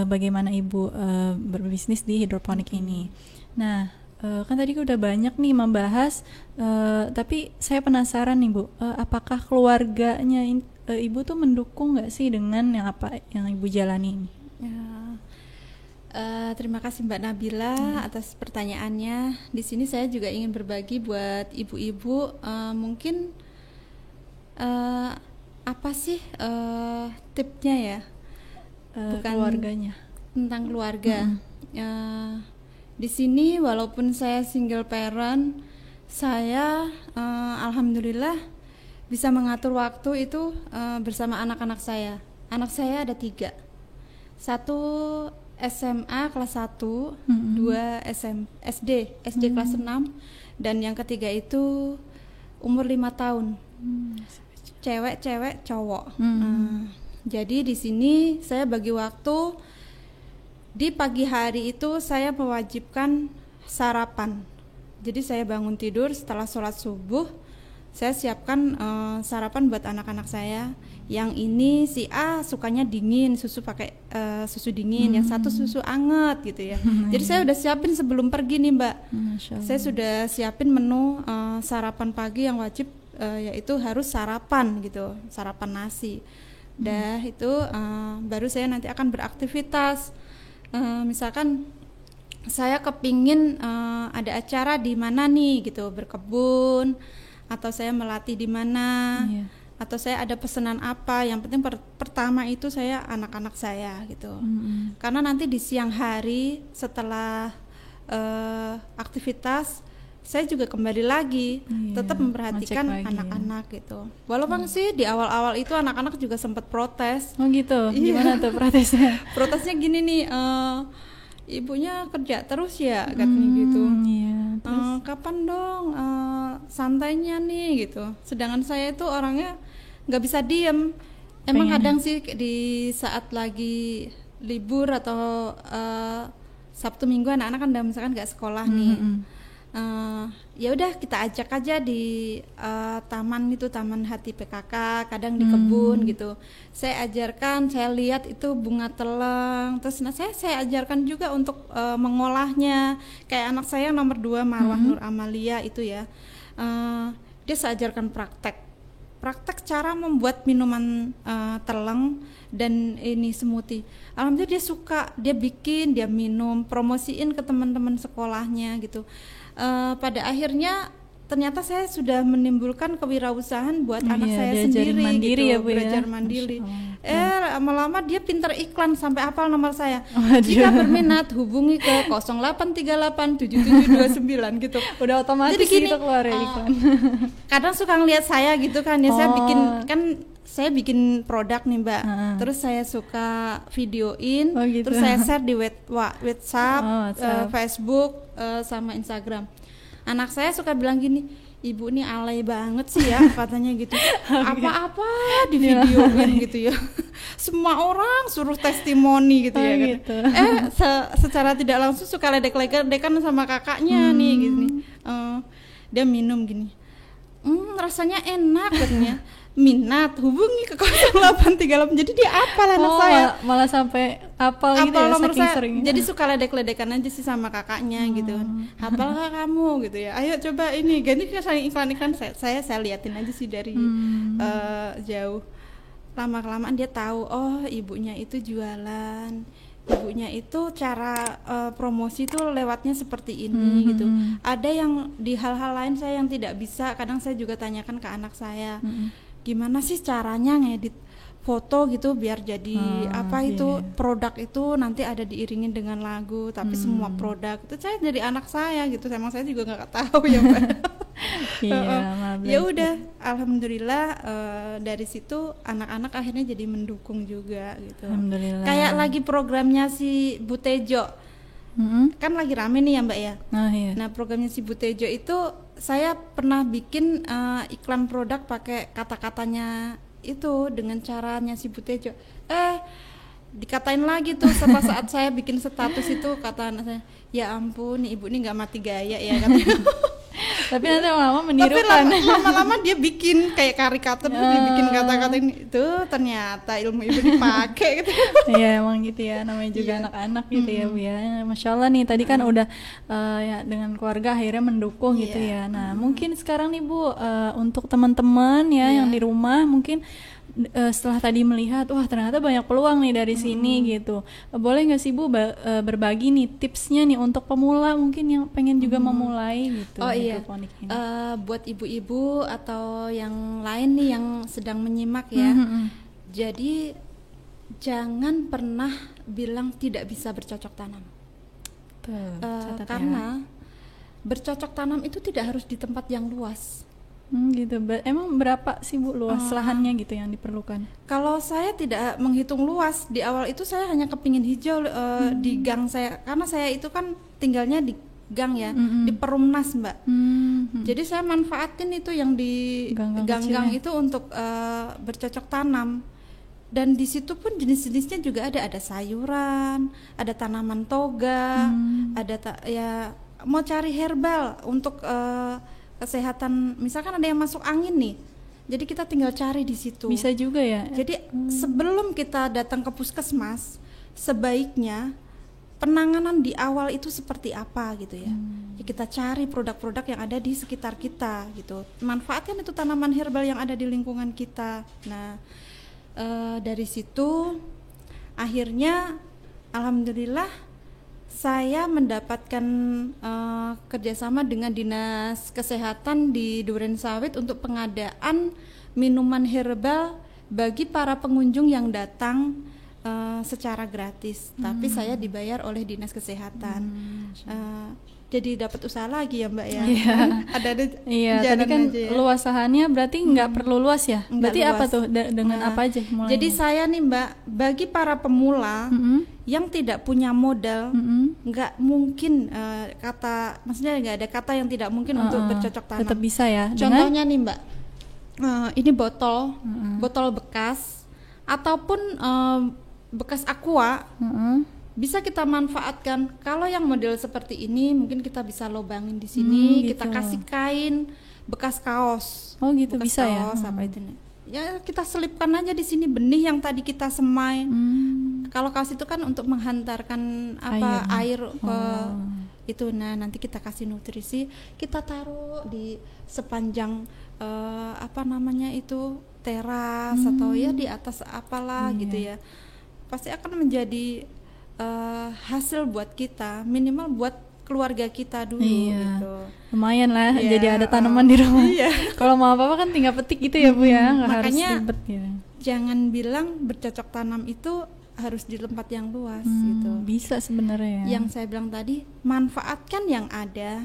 bagaimana Ibu berbisnis di hidroponik ini. Nah, kan tadi udah banyak nih membahas, tapi saya penasaran nih Bu, apakah keluarganya Ibu tuh mendukung nggak sih dengan yang Ibu jalani ini? Ya, Terima kasih Mbak Nabila atas pertanyaannya. Di sini saya juga ingin berbagi buat ibu-ibu, mungkin apa sih tipsnya ya? Bukan Keluarganya. tentang keluarga. Di sini walaupun saya single parent, saya alhamdulillah bisa mengatur waktu itu bersama anak-anak saya. Anak saya ada 3. 1 SMA kelas 1, 2 SD kelas 6, dan yang ketiga itu umur 5 tahun. Cewek cowok. Jadi di sini saya bagi waktu, di pagi hari itu saya mewajibkan sarapan. Jadi saya bangun tidur setelah sholat subuh, saya siapkan sarapan buat anak-anak saya. Yang ini si A sukanya dingin, susu pakai susu dingin, yang satu susu anget gitu ya. Jadi saya udah siapin sebelum pergi nih Mbak. Saya sudah siapin menu sarapan pagi yang wajib, yaitu harus sarapan gitu, sarapan nasi. Dah itu baru saya nanti akan beraktivitas. Misalkan saya kepingin ada acara di mana nih gitu, berkebun, atau saya melatih di mana, atau saya ada pesanan apa. Yang penting pertama itu saya anak-anak saya gitu. Karena nanti di siang hari setelah aktivitas saya juga kembali lagi, tetap memperhatikan anak-anak gitu. Walaupun sih di awal-awal itu anak-anak juga sempat protes. Oh gitu. Gimana tuh protesnya? Protesnya gini nih, ibunya kerja terus ya katanya gitu. Kapan dong santainya nih gitu. Sedangkan saya itu orangnya nggak bisa diem. Emang kadang sih di saat lagi libur atau Sabtu Minggu anak-anak kan misalkan nggak sekolah nih. Ya udah kita ajak aja di taman itu, taman hati PKK, kadang di kebun gitu. Saya ajarkan, saya lihat itu bunga teleng. Terus saya ajarkan juga untuk mengolahnya. Kayak anak saya nomor 2 Marwah Nur Amalia itu ya. Dia saya ajarkan praktek cara membuat minuman teleng dan ini smoothie. Alhamdulillah dia suka, dia bikin, dia minum, promosiin ke teman-teman sekolahnya gitu. Pada akhirnya ternyata saya sudah menimbulkan kewirausahaan buat anak saya sendiri mandiri gitu, ya, Bu, belajar ya? mandiri. Lama-lama dia pinter iklan sampai hafal nomor saya. Jika berminat hubungi ke 08387729 gitu. Udah otomatis. Jadi gini, gitu keluar ya iklan. Kadang suka ngelihat saya gitu kan ya, saya bikin produk nih Mbak. Terus saya suka videoin, gitu. Terus saya share di WhatsApp, Facebook, sama Instagram. Anak saya suka bilang gini, ibu nih alay banget sih ya katanya gitu. Apa-apa di videoin gitu ya. Semua orang suruh testimoni gitu ya kan. Gitu. Secara tidak langsung suka ledek-ledekan sama kakaknya nih gini. Dia minum gini. Rasanya enak katanya. Minat hubungi ke 0838. Jadi dia apal anak saya. Malah sampai apal gitu ya, nomor saking saya. seringnya. Jadi suka ledek-ledekan aja sih sama kakaknya gitu. Hafalkah kamu gitu ya. Ayo coba ini. Ganti iklan-iklan saya liatin aja sih dari jauh. Lama-kelamaan dia tahu, oh ibunya itu jualan. Ibunya itu cara promosi itu lewatnya seperti ini gitu. Ada yang di hal-hal lain saya yang tidak bisa, kadang saya juga tanyakan ke anak saya. Gimana sih caranya ngedit foto gitu biar jadi produk itu nanti ada diiringin dengan lagu, tapi semua produk itu saya dari anak saya gitu. Emang saya juga nggak tahu ya Mbak. Ya udah, alhamdulillah dari situ anak-anak akhirnya jadi mendukung juga gitu. Alhamdulillah. Kayak lagi programnya si Bu Tejo. Kan lagi rame nih ya Mbak ya. Nah programnya si Bu Tejo itu saya pernah bikin iklan produk pakai kata-katanya itu dengan caranya si Bu Tejo. Dikatain lagi tuh setelah saat saya bikin status itu, kata anak saya, ya ampun ibu ini nggak mati gaya ya katanya. Tapi nanti lama-lama menirukan. Tapi lama-lama dia bikin kayak karikatur, dia bikin kata-kata itu ternyata ilmu ibu dipakai gitu. Iya emang gitu ya, namanya juga anak-anak gitu ya Bu ya. Masya Allah nih tadi kan udah ya dengan keluarga akhirnya mendukung gitu ya. Nah mungkin sekarang nih Bu, untuk teman-teman ya yang di rumah mungkin setelah tadi melihat, wah ternyata banyak peluang nih dari sini gitu. Boleh nggak sih Bu berbagi nih tipsnya nih untuk pemula mungkin yang pengen juga memulai gitu Oh iya, hidroponik ini. buat ibu-ibu atau yang lain nih yang sedang menyimak ya. Jadi jangan pernah bilang tidak bisa bercocok tanam. Tuh, catat ya. Karena bercocok tanam itu tidak harus di tempat yang luas. Gitu. Emang berapa sih Bu luas lahannya gitu yang diperlukan? Kalau saya tidak menghitung luas, di awal itu saya hanya kepingin hijau di gang saya, karena saya itu kan tinggalnya di gang ya, di Perumnas Mbak. Jadi saya manfaatin itu yang di gang-gang itu untuk bercocok tanam. Dan di situ pun jenis-jenisnya juga ada sayuran, ada tanaman toga, ya mau cari herbal untuk kesehatan, misalkan ada yang masuk angin nih, jadi kita tinggal cari di situ. Bisa juga ya. Jadi sebelum kita datang ke puskesmas, sebaiknya penanganan di awal itu seperti apa gitu ya. Ya kita cari produk-produk yang ada di sekitar kita gitu. Manfaatkan itu tanaman herbal yang ada di lingkungan kita. Nah, dari situ akhirnya alhamdulillah saya mendapatkan kerjasama dengan Dinas Kesehatan di Durensawit untuk pengadaan minuman herbal bagi para pengunjung yang datang secara gratis. Tapi saya dibayar oleh Dinas Kesehatan. Jadi dapat usaha lagi ya Mbak ya. Ada tadi kan ya. Luas lahannya berarti nggak perlu luas ya. Nggak berarti luas. apa tuh dengan apa aja mulainya? Jadi saya nih Mbak, bagi para pemula yang tidak punya modal, nggak mungkin maksudnya nggak ada kata yang tidak mungkin untuk bercocok tanam. Tetap bisa ya. Contohnya nih Mbak, ini botol bekas ataupun bekas aqua. Bisa kita manfaatkan. Kalau yang model seperti ini mungkin kita bisa lobangin di sini, gitu. kita kasih kain bekas kaos. Oh gitu, bekas bisa kaos, ya. Apa itu? Ya kita selipkan aja di sini benih yang tadi kita semai. Kalau kaos itu kan untuk menghantarkan air ke itu. Nah, nanti kita kasih nutrisi, kita taruh di sepanjang teras atau ya di atas apalah gitu ya. Pasti akan menjadi hasil buat kita, minimal buat keluarga kita dulu gitu. Lumayan lah, jadi ada tanaman di rumah. Kalau mau apa-apa kan tinggal petik gitu ya Bu ya, nggak harus ribet gitu. Jangan bilang bercocok tanam itu harus di tempat yang luas gitu. Bisa sebenarnya. Yang saya bilang tadi, manfaatkan yang ada.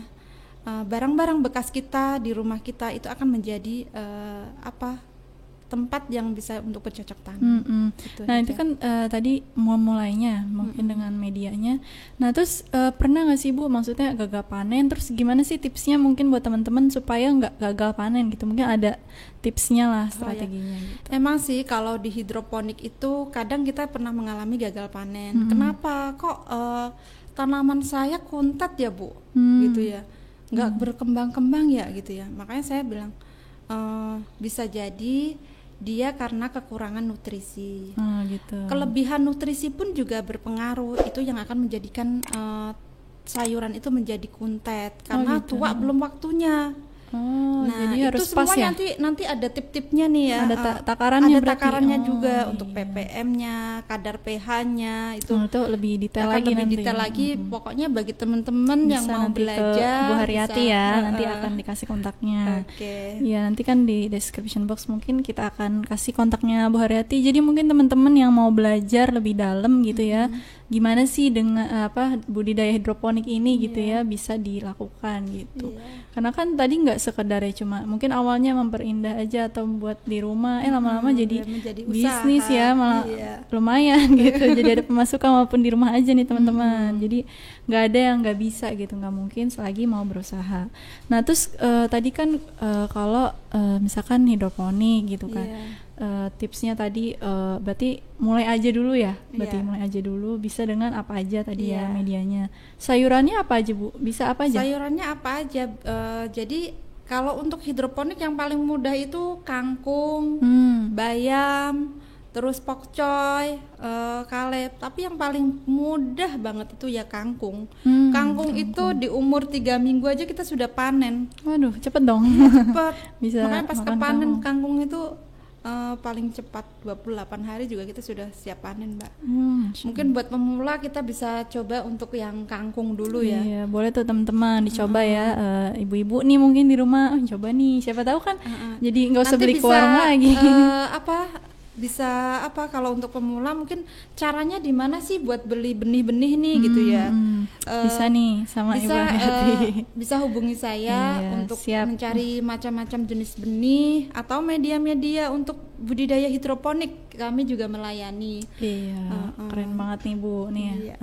Barang-barang bekas kita di rumah kita itu akan menjadi tempat yang bisa untuk bercocok tanam. Gitu nah aja. itu kan tadi mau mulainya mungkin dengan medianya. Nah terus pernah nggak sih Bu, maksudnya gagal panen? Terus gimana sih tipsnya mungkin buat teman-teman supaya nggak gagal panen gitu? Mungkin ada tipsnya lah, strateginya. Gitu. Emang sih kalau di hidroponik itu kadang kita pernah mengalami gagal panen. Kenapa? Kok tanaman saya kuntat ya Bu? Gitu ya, nggak berkembang-kembang ya gitu ya. Makanya saya bilang bisa jadi dia karena kekurangan nutrisi. Gitu. Kelebihan nutrisi pun juga berpengaruh. Itu yang akan menjadikan sayuran itu menjadi kuntet karena gitu. tua belum waktunya. Nah, jadi harus itu semua pas ya? nanti ada tip-tipnya nih ya. Ada takarannya ada berarti. takarannya juga untuk ppm-nya, kadar pH-nya itu. Itu lebih detail akan lagi lebih nanti. detail lagi. Pokoknya bagi teman-teman yang mau nanti belajar ke Bu Haryati bisa, ya, nanti akan dikasih kontaknya. Oke. Ya nanti kan di description box mungkin kita akan kasih kontaknya Bu Haryati. Jadi mungkin teman-teman yang mau belajar lebih dalam gitu ya, gimana sih dengan budidaya hidroponik ini gitu ya bisa dilakukan gitu. Karena kan tadi nggak sekedar ya cuma mungkin awalnya memperindah aja atau buat di rumah, lama-lama jadi bisnis usaha. ya, malah lumayan gitu. Jadi ada pemasukan walaupun di rumah aja nih teman-teman. Jadi nggak ada yang nggak bisa gitu, nggak mungkin selagi mau berusaha. Nah terus tadi kan kalau misalkan hidroponik gitu kan, tipsnya tadi berarti mulai aja dulu ya, mulai aja dulu. Bisa dengan apa aja tadi ya medianya. Sayurannya apa aja Bu? Bisa apa aja? Sayurannya apa aja? Jadi kalau untuk hidroponik yang paling mudah itu kangkung, bayam, terus pokcoy, kalep. Tapi yang paling mudah banget itu ya kangkung. Kangkung itu di umur 3 minggu aja kita sudah panen. Waduh, cepet dong. Cepet. Bisa makanya pas kepanen kangkung itu paling cepat 28 hari juga kita sudah siap panen, Mbak. Masya Mungkin buat pemula kita bisa coba untuk yang kangkung dulu ya. Iya, boleh tuh teman-teman dicoba ya. Ibu-ibu nih mungkin di rumah, coba nih. Siapa tahu kan jadi nggak usah Nanti beli ke bisa, warung lagi. Bisa kalau untuk pemula mungkin caranya di mana sih buat beli benih-benih nih gitu ya. Bisa nih sama Ibu Hayati. Bisa hubungi saya Iya, untuk siap. mencari macam-macam jenis benih atau media-media untuk budidaya hidroponik. Kami juga melayani. Iya, keren banget nih Bu nih. Iya.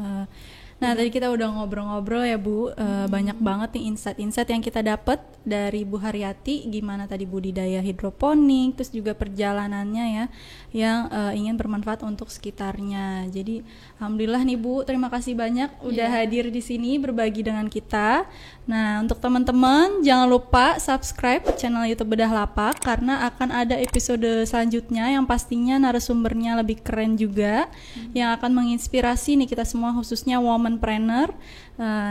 Nah, tadi kita udah ngobrol-ngobrol ya Bu, banyak banget nih insight-insight yang kita dapat dari Bu Haryati, gimana tadi budidaya hidroponik, terus juga perjalanannya ya, yang ingin bermanfaat untuk sekitarnya. Jadi, alhamdulillah nih Bu, terima kasih banyak udah hadir di sini berbagi dengan kita. Nah, untuk teman-teman jangan lupa subscribe channel YouTube Bedah Lapak karena akan ada episode selanjutnya yang pastinya narasumbernya lebih keren juga, yang akan menginspirasi nih kita semua khususnya womanpreneur.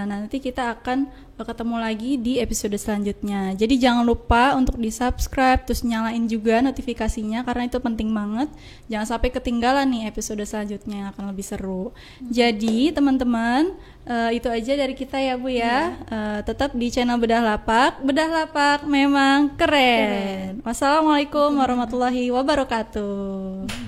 Nanti kita akan ketemu lagi di episode selanjutnya. Jadi jangan lupa untuk di-subscribe, terus nyalain juga notifikasinya karena itu penting banget. Jangan sampai ketinggalan nih episode selanjutnya yang akan lebih seru. Jadi teman-teman, itu aja dari kita ya Bu ya. Tetap di channel Bedah Lapak. Bedah Lapak memang keren. Wassalamualaikum warahmatullahi wabarakatuh.